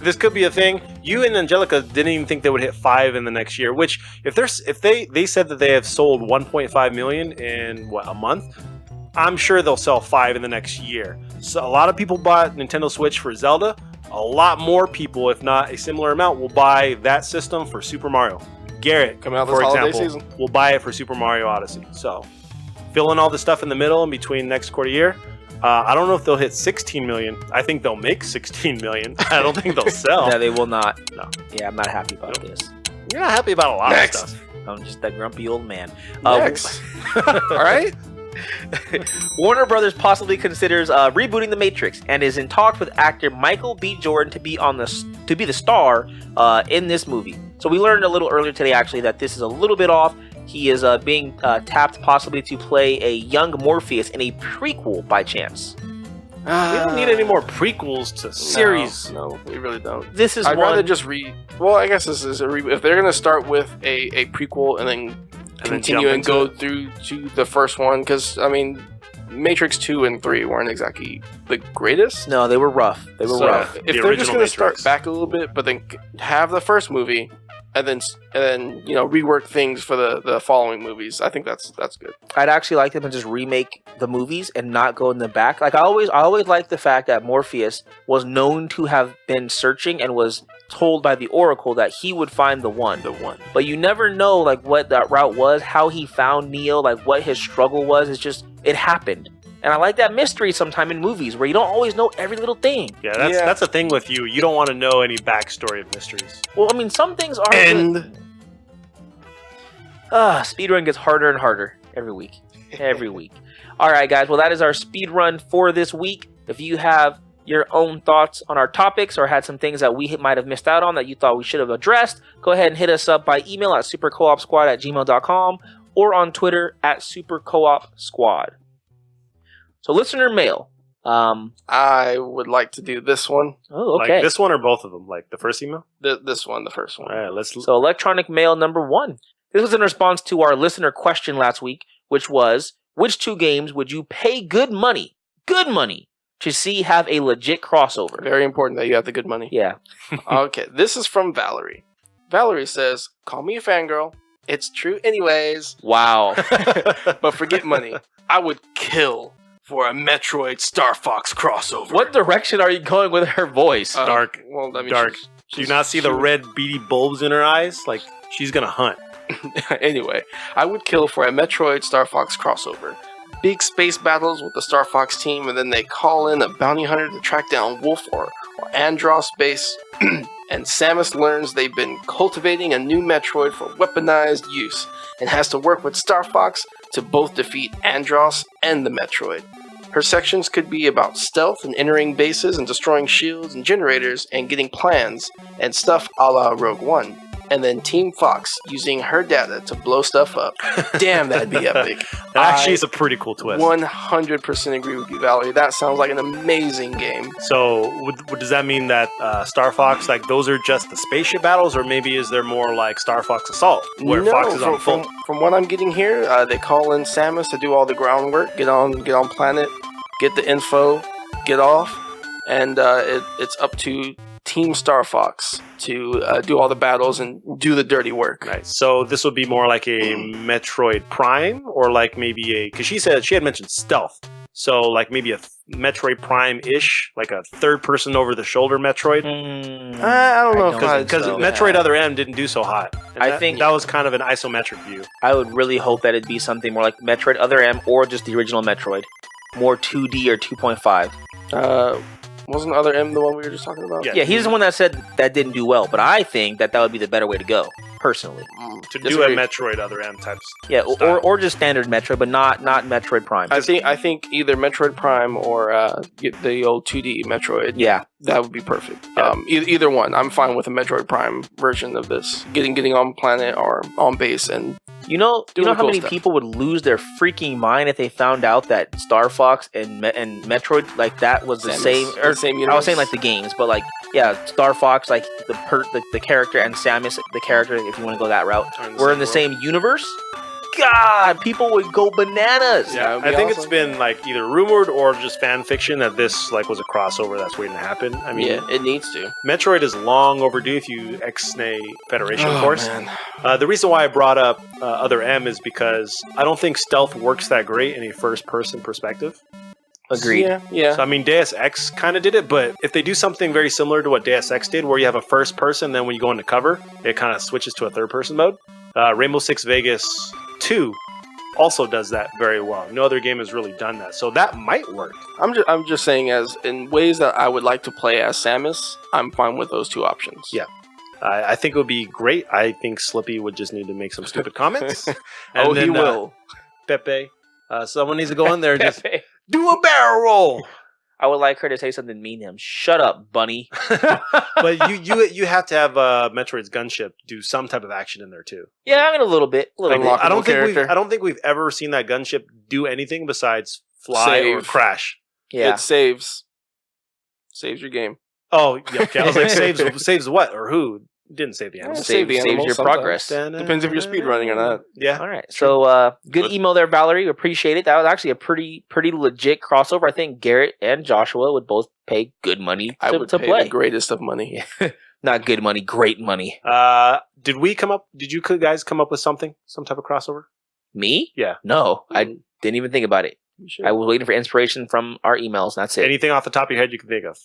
this could be a thing. You and Angelica didn't even think they would hit 5 in the next year, which if they said that they have sold 1.5 million in a month, I'm sure they'll sell 5 in the next year. So a lot of people bought Nintendo Switch for Zelda. A lot more people, if not a similar amount, will buy that system for Super Mario. Garrett, coming out this for holiday example, season, will buy it for Super Mario Odyssey. So fill in all the stuff in the middle and between next quarter year. I don't know if they'll hit 16 million. I think they'll make 16 million. I don't think they'll sell. Yeah, they will not. No. Yeah, I'm not happy about this. You're not happy about a lot of stuff. I'm just that grumpy old man. next. All right. Warner Brothers possibly considers rebooting The Matrix and is in talks with actor Michael B. Jordan to be the star in this movie. So we learned a little earlier today, actually, that this is a little bit off. He is being tapped possibly to play a young Morpheus in a prequel by chance. We don't need any more prequels to series. No, we really don't. This is I'd rather just well, I guess this is a reboot. If they're going to start with a prequel and then continue and go through to the first one, because I mean, Matrix 2 and 3 weren't exactly the greatest. No, they were rough. They were rough. If they're just going to start back a little bit, but then have the first movie and then rework things for the following movies, I think that's good. I'd actually like them to just remake the movies and not go in the back. Like I always like the fact that Morpheus was known to have been searching and was told by the Oracle that he would find the one. But you never know like what that route was, how he found Neo, like what his struggle was. It's just it happened. And I like that mystery sometime in movies where you don't always know every little thing. Yeah, that's the thing with you. You don't want to know any backstory of mysteries. Well, I mean, some things are good. Speedrun gets harder and harder every week. Every week. All right, guys. Well, that is our speedrun for this week. If you have your own thoughts on our topics or had some things that we might have missed out on that you thought we should have addressed, go ahead and hit us up by email at supercoopsquad@gmail.com or on Twitter at supercoopsquad. So listener mail. I would like to do this one. Oh, okay. Like this one or both of them? Like the first email? This one, the first one. All right, So electronic mail number 1. This was in response to our listener question last week, which was, which 2 games would you pay good money to see have a legit crossover? Very important that you have the good money. Yeah. Okay, this is from Valerie. Valerie says, call me a fangirl. It's true anyways. Wow. But forget money. I would kill for a Metroid Star Fox crossover. What direction are you going with her voice? Dark. Well, I mean, dark. Do you not see the red beady bulbs in her eyes? Like, she's gonna hunt. Anyway, I would kill for a Metroid Star Fox crossover. Big space battles with the Star Fox team, and then they call in a bounty hunter to track down Wolf or Andross base, and Samus learns they've been cultivating a new Metroid for weaponized use, and has to work with Star Fox to both defeat Andross and the Metroid. Her sections could be about stealth and entering bases and destroying shields and generators and getting plans and stuff a la Rogue One. And then Team Fox using her data to blow stuff up. Damn, that'd be epic. That actually is a pretty cool twist. 100% agree with you, Valerie. That sounds like an amazing game. So, does that mean that Star Fox, like, those are just the spaceship battles, or maybe is there more like Star Fox Assault, where Fox is on foot? From what I'm getting here, they call in Samus to do all the groundwork, get on planet, get the info, get off, and it's up to Team Star Fox to do all the battles and do the dirty work. Nice. So this would be more like a Metroid Prime, or like maybe because she had mentioned stealth. So like maybe a Metroid Prime-ish, like a third-person over-the-shoulder Metroid. I don't know because Metroid Other M didn't do so hot. I think that was kind of an isometric view. I would really hope that it'd be something more like Metroid Other M or just the original Metroid, more 2D or 2.5. Wasn't Other M the one we were just talking about? Yeah, he's the one that said that didn't do well, but I think that would be the better way to go, personally. To do a Metroid Other M type. Yeah, or just standard Metroid, but not Metroid Prime. I think either Metroid Prime or the old 2D Metroid. Yeah, that would be perfect. Either one. I'm fine with a Metroid Prime version of this. Getting on planet or on base and. You know how many people would lose their freaking mind if they found out that Star Fox and Metroid, like, that was the same universe? I was saying like the games, but like, yeah, Star Fox, like the character, and Samus, the character, if you want to go that route, were in the same universe. God, people would go bananas. Yeah, I think it's been like either rumored or just fan fiction that this like was a crossover that's waiting to happen. I mean, yeah, it needs to. Metroid is long overdue if you ex-nay Federation, of course. The reason why I brought up Other M is because I don't think stealth works that great in a first-person perspective. Agreed. Yeah. So I mean, Deus Ex kind of did it, but if they do something very similar to what Deus Ex did, where you have a first person, then when you go into cover, it kind of switches to a third-person mode. Rainbow Six Vegas 2 also does that very well. No other game has really done that, so that might work. I'm just saying, as in ways that I would like to play as Samus, I'm fine with those two options. Yeah. I think it would be great. I think Slippy would just need to make some stupid comments. And then, he will. Pepe. Someone needs to go in there and just do a barrel roll. I would like her to say something mean to him. Shut up, bunny. But you have to have Metroid's gunship do some type of action in there too. Yeah, I mean a little bit. I don't think we've ever seen that gunship do anything besides fly or crash. Yeah, it saves your game. Oh, yeah, okay. I was like, saves what or who? Didn't save the animals. Saves your progress. Depends if you're speedrunning or not. Yeah. All right. So good email there, Valerie. Appreciate it. That was actually a pretty legit crossover. I think Garrett and Joshua would both pay good money to I would pay play. The greatest of money. Not good money, great money. Did you guys come up with something? Some type of crossover? Me? Yeah. No, I didn't even think about it. I was waiting for inspiration from our emails. That's it. Anything off the top of your head you can think of?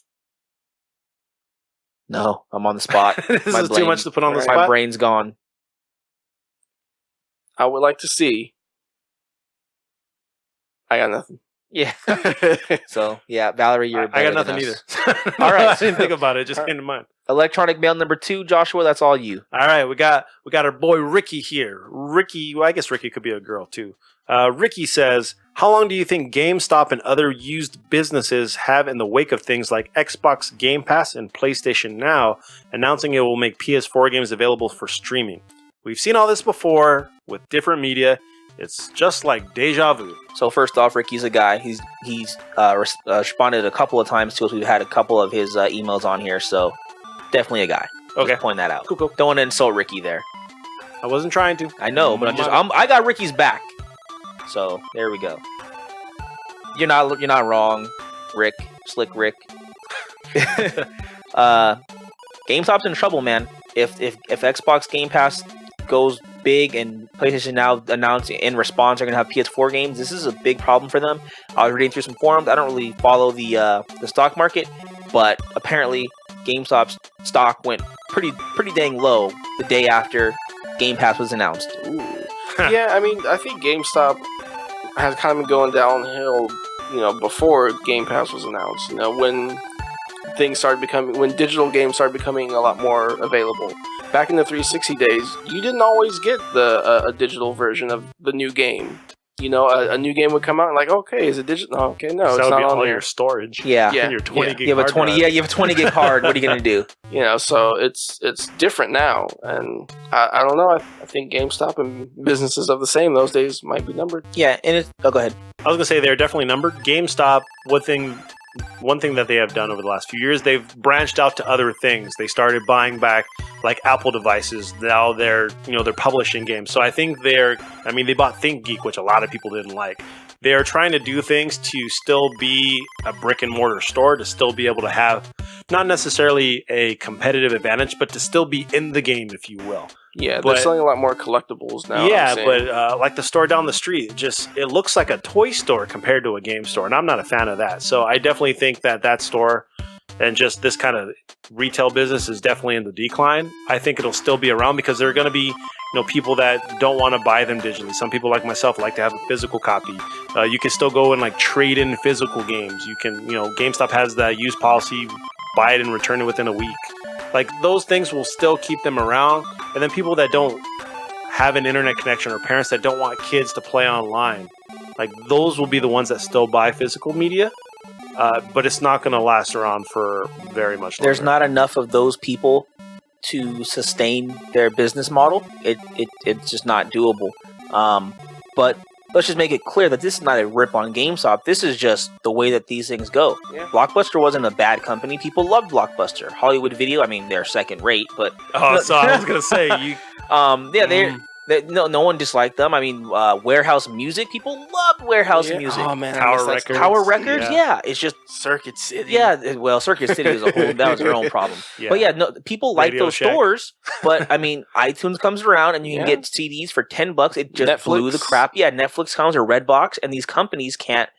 No, I'm on the spot. This is too much to put on the spot? My brain's gone. I would like to see. I got nothing. Yeah. So, yeah, Valerie, you're I got nothing either. All right. I didn't think about it. It just came to mind. Electronic mail number 2, Joshua, that's all you. All right, we got our boy Ricky here. Ricky, well, I guess Ricky could be a girl too. Ricky says, how long do you think GameStop and other used businesses have in the wake of things like Xbox Gamepass and PlayStation Now announcing it will make PS4 games available for streaming? We've seen all this before with different media. It's just like deja vu. So first off, Ricky's a guy. He's responded a couple of times to us. We've had a couple of his emails on here, so definitely a guy. Okay, just point that out. Cool. Don't want to insult Ricky there. I wasn't trying to. I know, but I got Ricky's back. So there we go. You're not wrong, Rick. Slick Rick. GameStop's in trouble, man. If Xbox Game Pass goes big and PlayStation Now announce in response they're gonna have PS4 games, this is a big problem for them. I was reading through some forums. I don't really follow the stock market, but apparently GameStop's stock went pretty dang low the day after Game Pass was announced. Ooh. Yeah, I mean, I think GameStop has kind of been going downhill, before Game Pass was announced. When when digital games started becoming a lot more available. Back in the 360 days, you didn't always get a digital version of the new game. a new game would come out and like, okay, is it digital? No, okay, no, So it's that would not be on all here. your storage. Yeah. Yeah. Your 20 gig You have a hard 20. drive. Yeah, you have a 20 gig card. What are you gonna do? So it's different now, and I don't know. I think GameStop and businesses of the same those days might be numbered. Yeah, and it's. Oh, go ahead. I was gonna say they're definitely numbered. GameStop, one thing that they have done over the last few years, they've branched out to other things. They started buying back like Apple devices. Now they're publishing games. So I think they bought ThinkGeek, which a lot of people didn't like. They are trying to do things to still be a brick and mortar store, to still be able to have not necessarily a competitive advantage, but to still be in the game, if you will. Yeah, they're selling a lot more collectibles now. Yeah, but like the store down the street, it looks like a toy store compared to a game store, and I'm not a fan of that. So I definitely think that store and just this kind of retail business is definitely in the decline. I think it'll still be around because there are going to be people that don't want to buy them digitally. Some people like myself like to have a physical copy. You can still go and like trade in physical games. You can, GameStop has that use policy, buy it and return it within a week. Like those things will still keep them around. And then people that don't have an internet connection or parents that don't want kids to play online, like those will be the ones that still buy physical media. But it's not going to last around for very much longer. There's not enough of those people to sustain their business model. It's just not doable. But let's just make it clear that this is not a rip on GameStop. This is just the way that these things go. Yeah. Blockbuster wasn't a bad company. People loved Blockbuster. Hollywood Video, they're second rate, but Oh, so I was going to say you. no one disliked them. Warehouse Music, people loved Warehouse Music. Oh man, Tower Records. Tower Records, yeah. It's just Circuit City. yeah. Well, Circuit City was that was their own problem. Yeah. But yeah, no, people like Radio those Shack. stores. But iTunes comes around and you can Yeah. get CDs for $10. It just Netflix. blew the crap. Yeah, Netflix comes or Redbox, and these companies can't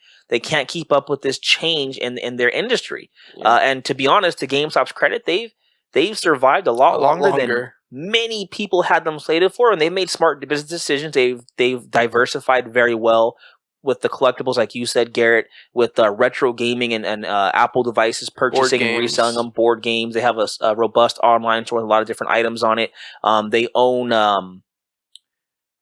keep up with this change in their industry. Yeah. And to be honest, to GameStop's credit, they've survived a lot longer than many people had them slated for, and they made smart business decisions. They've diversified very well with the collectibles, like you said, Garrett, with retro gaming and Apple devices, purchasing and reselling them, board games. They have a robust online store with a lot of different items on it. They own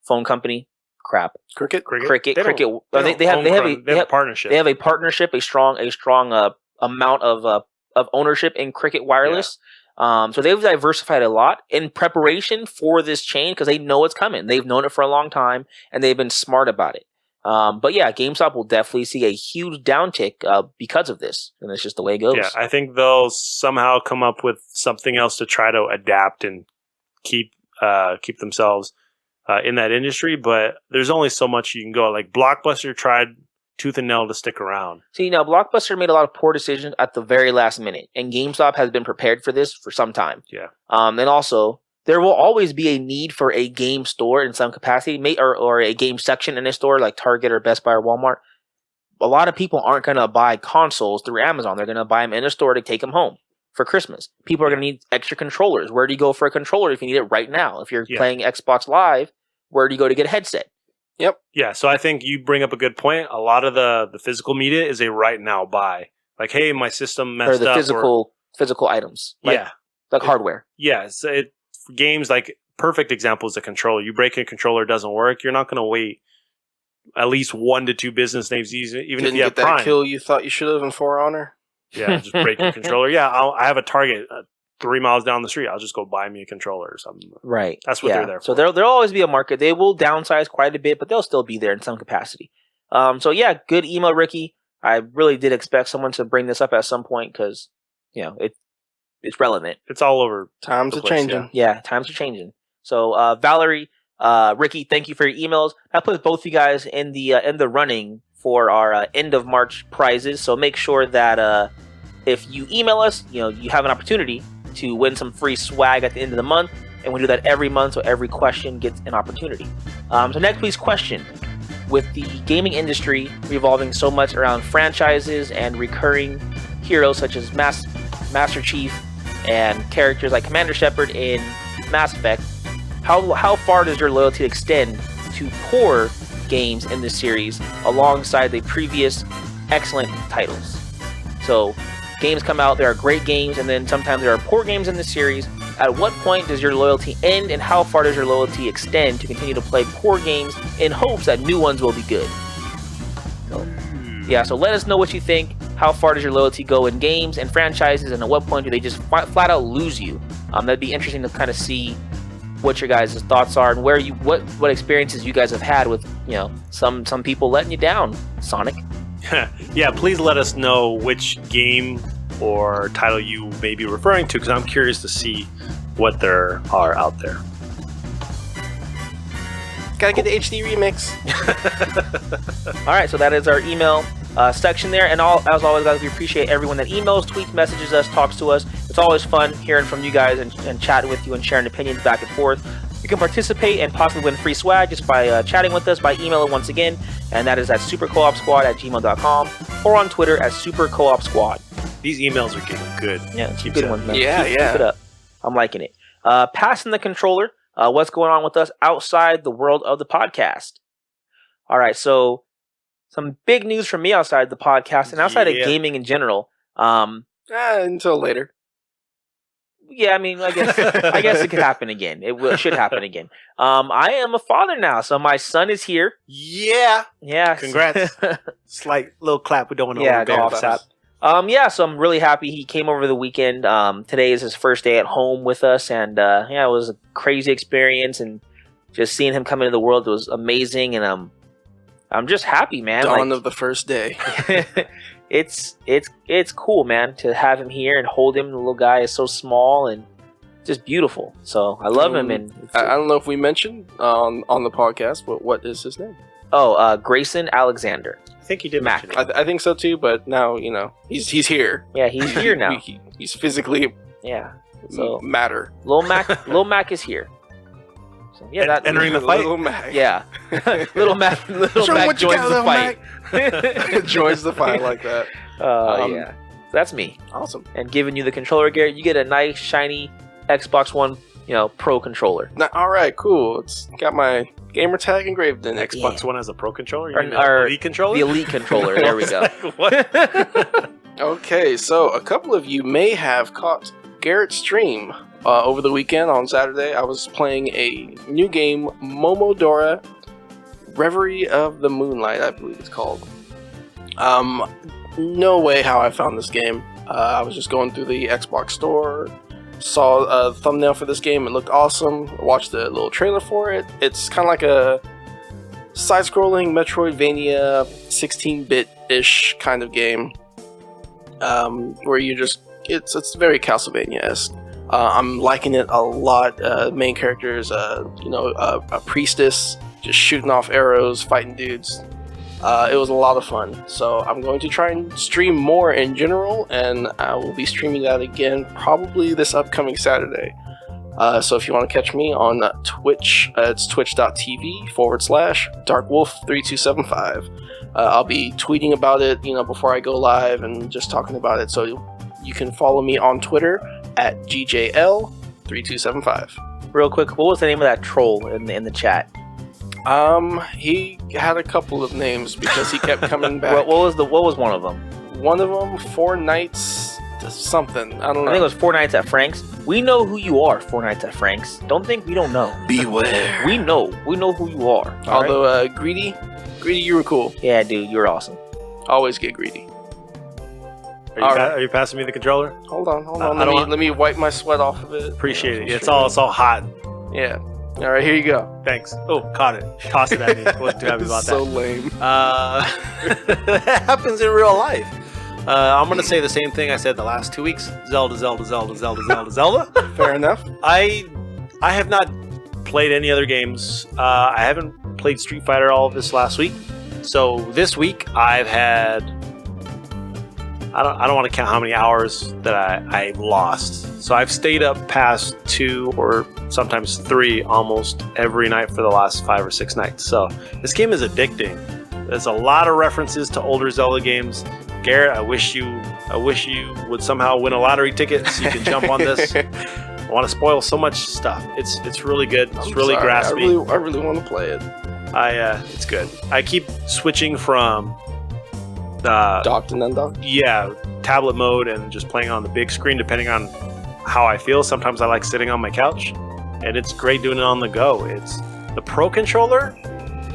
phone company. Crap. Cricket. Cricket. They have a partnership. They have a partnership, a strong amount of ownership in Cricket Wireless. So they've diversified a lot in preparation for this change because they know it's coming. They've known it for a long time and they've been smart about it. But yeah, GameStop will definitely see a huge downtick because of this, and it's just the way it goes. Yeah, I think they'll somehow come up with something else to try to adapt and keep themselves in that industry. But there's only so much you can go. Like Blockbuster tried tooth and nail to stick around. See, now Blockbuster made a lot of poor decisions at the very last minute, and GameStop has been prepared for this for some time. Yeah. And also, there will always be a need for a game store in some capacity, or a game section in a store like Target or Best Buy or Walmart. A lot of people aren't going to buy consoles through Amazon. They're going to buy them in a store to take them home for Christmas. People are going to need extra controllers. Where do you go for a controller if you need it right now? If you're playing Xbox Live, where do you go to get a headset? Yep. Yeah, so I think you bring up a good point. A lot of the physical media is a right now buy. Like, hey, my system messed up. Or the physical items. Like hardware. Yeah, so for games, like, perfect example is a controller. You break a controller, it doesn't work, you're not going to wait at least 1 to 2 business days, even if you have get Prime. that kill you thought you should have in For Honor. Yeah, just break your controller. Yeah, I have a Target 3 miles down the street. I'll just go buy me a controller or something. Right. That's what they're there for. So there'll always be a market. They will downsize quite a bit, but they'll still be there in some capacity. So yeah, good email, Ricky. I really did expect someone to bring this up at some point because, it's relevant. It's all over. Times are changing. Yeah, times are changing. So Valerie, Ricky, thank you for your emails. That puts both of you guys in the running for our end of March prizes. So make sure that if you email us, you have an opportunity to win some free swag at the end of the month, and we do that every month, so every question gets an opportunity. So next week's question: with the gaming industry revolving so much around franchises and recurring heroes such as Master Chief and characters like Commander Shepard in Mass Effect, how far does your loyalty extend to poor games in this series alongside the previous excellent titles? So games come out, there are great games, and then sometimes there are poor games in the series. At what point does your loyalty end, and how far does your loyalty extend to continue to play poor games in hopes that new ones will be good? So let us know what you think. How far does your loyalty go in games and franchises, and at what point do they just flat out lose you? That'd be interesting to kind of see what your guys' thoughts are and where you what experiences you guys have had with some people letting you down, Sonic. Yeah, please let us know which game or title you may be referring to, because I'm curious to see what there are out there. Gotta get the HD remix. All right, so that is our email section there, and as always, guys, we appreciate everyone that emails, tweets, messages us, talks to us. It's always fun hearing from you guys and chatting with you and sharing opinions back and forth. You can participate and possibly win free swag just by chatting with us by email once again, and that is at supercoopsquad@gmail.com or on Twitter at supercoopsquad. These emails are getting good. Yeah, it's good ones, man. Yeah, Keep it up. I'm liking it. Passing the controller. What's going on with us outside the world of the podcast? All right, so some big news from me outside the podcast and outside of gaming in general. Until later. Yeah, I mean, I guess it could happen again. It should happen again. I am a father now, so my son is here. Yeah. Congrats. Slight little clap. We don't want to golf tap. So I'm really happy he came over the weekend. Today is his first day at home with us, and it was a crazy experience, and just seeing him come into the world was amazing, and I'm just happy, man. Dawn of the first day. It's cool, man, to have him here and hold him. The little guy is so small and just beautiful. So I love him, and I don't know if we mentioned on the podcast, but what is his name? Grayson Alexander. I think he did mention it. I think so too, but now he's here. Yeah, he's here now. He's physically so matter. Lil Mac is here. So entering the fight. Little Mac. Yeah, Little Mac joins the fight. Joins the fight like that. So that's me. Awesome. And giving you the controller, Garrett, you get a nice shiny Xbox One, Pro controller. All right, cool. It's got my gamer tag engraved in it. Xbox One has a Pro controller? Or Elite controller? The Elite controller. There we go. What? Okay, so a couple of you may have caught Garrett's stream over the weekend on Saturday. I was playing a new game, Momodora Reverie of the Moonlight, I believe it's called. No way how I found this game. I was just going through the Xbox store, saw a thumbnail for this game. It looked awesome. Watched the little trailer for it. It's kind of like a side-scrolling Metroidvania 16-bit-ish kind of game, where you just it's very Castlevania-esque. I'm liking it a lot. Main character is a priestess just shooting off arrows, fighting dudes. It was a lot of fun. So I'm going to try and stream more in general, and I will be streaming that again probably this upcoming Saturday. So if you want to catch me on Twitch, it's twitch.tv/darkwolf3275. I'll be tweeting about it, before I go live and just talking about it. So you can follow me on Twitter at GJL3275. Real quick, what was the name of that troll in the chat? He had a couple of names because he kept coming back. What was one of them? One of them, 4 Nights to something. I don't know. I think it was 4 Nights at Frank's. We know who you are, 4 Nights at Frank's. Don't think we don't know. Beware. We know who you are. Although, Greedy, you were cool. Yeah, dude, you're awesome. Always get greedy. Are you passing me the controller? Hold on. Let me wipe my sweat off of it. Appreciate it. It's all hot. Yeah. All right, here you go. Thanks. Oh, caught it. Toss it at me. Wasn't too happy about that. So lame. That happens in real life. I'm going to say the same thing I said the last 2 weeks. Zelda. Fair enough. I have not played any other games. I haven't played Street Fighter all of this last week. So this week I've had... I don't want to count how many hours that I lost. So I've stayed up past 2 or sometimes 3 almost every night for the last 5 or 6 nights. So this game is addicting. There's a lot of references to older Zelda games. Garrett, I wish you would somehow win a lottery ticket so you can jump on this. I want to spoil so much stuff. It's really good. It's really grasping. I really want to play it. It's good. I keep switching from docked and undocked? Yeah, tablet mode and just playing on the big screen depending on how I feel. Sometimes I like sitting on my couch, and it's great doing it on the go. It's the Pro Controller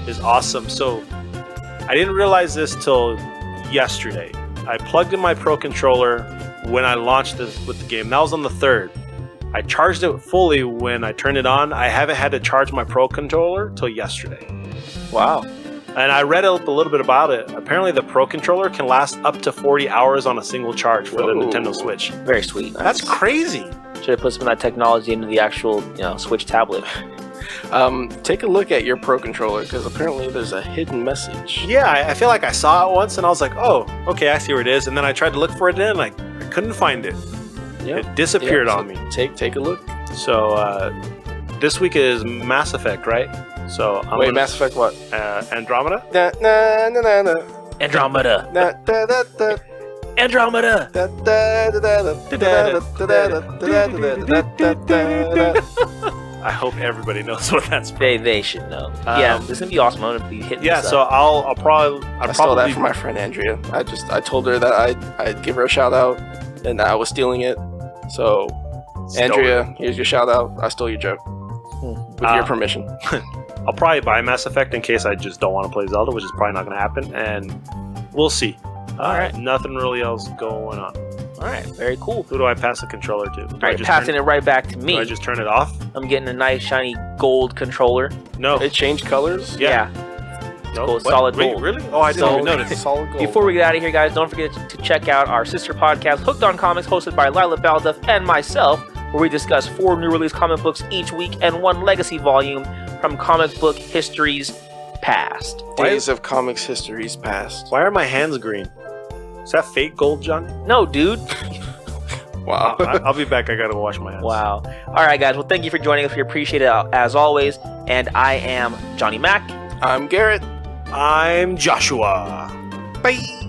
is awesome. So I didn't realize this till yesterday. I plugged in my Pro Controller when I launched this with the game. That was on the 3rd. I charged it fully when I turned it on. I haven't had to charge my Pro Controller till yesterday. Wow. And I read a little bit about it. Apparently, the Pro Controller can last up to 40 hours on a single charge for the Nintendo Switch. Very sweet. That's crazy. Should have put some of that technology into the actual, Switch tablet. Take a look at your Pro Controller, because apparently there's a hidden message. Yeah, I feel like I saw it once and I was like, oh, okay, I see where it is. And then I tried to look for it and I couldn't find it. Yep. It disappeared so on me. Take a look. So this week is Mass Effect, right? So Wait, Mass Effect what? Andromeda? Na, na, na, na, na. Andromeda. Na, da, da, da. Andromeda. Da, da, da, da, da, da, da, da, da, da, da. I hope everybody knows what that's from. They should know. Yeah, this is gonna be awesome. I'm gonna be hitting Yeah, this so up. I stole that from my friend Andrea. I told her that I'd give her a shout out, and I was stealing it. So, Andrea, here's your shout out. I stole your joke with your permission. I'll probably buy Mass Effect in case I just don't want to play Zelda, which is probably not going to happen, and we'll see. All right. Nothing really else going on. All right, very cool. Who do I pass the controller to? All right, passing it right back to me. Do I just turn it off? I'm getting a nice shiny gold controller. No. It changed colors. Yeah. No. Gold, solid Wait, gold. really? Oh, I didn't even notice. Solid gold. Before we get out of here, guys, don't forget to check out our sister podcast, Hooked on Comics, hosted by Lila Balduff and myself, where we discuss 4 new release comic books each week and 1 legacy volume from comic book history's past. Days of comics history's past. Why are my hands green? Is that fake gold, John? No, dude. Wow. I'll be back. I gotta wash my hands. Wow. All right, guys. Well, thank you for joining us. We appreciate it as always. And I am Johnny Mac. I'm Garrett. I'm Joshua. Bye.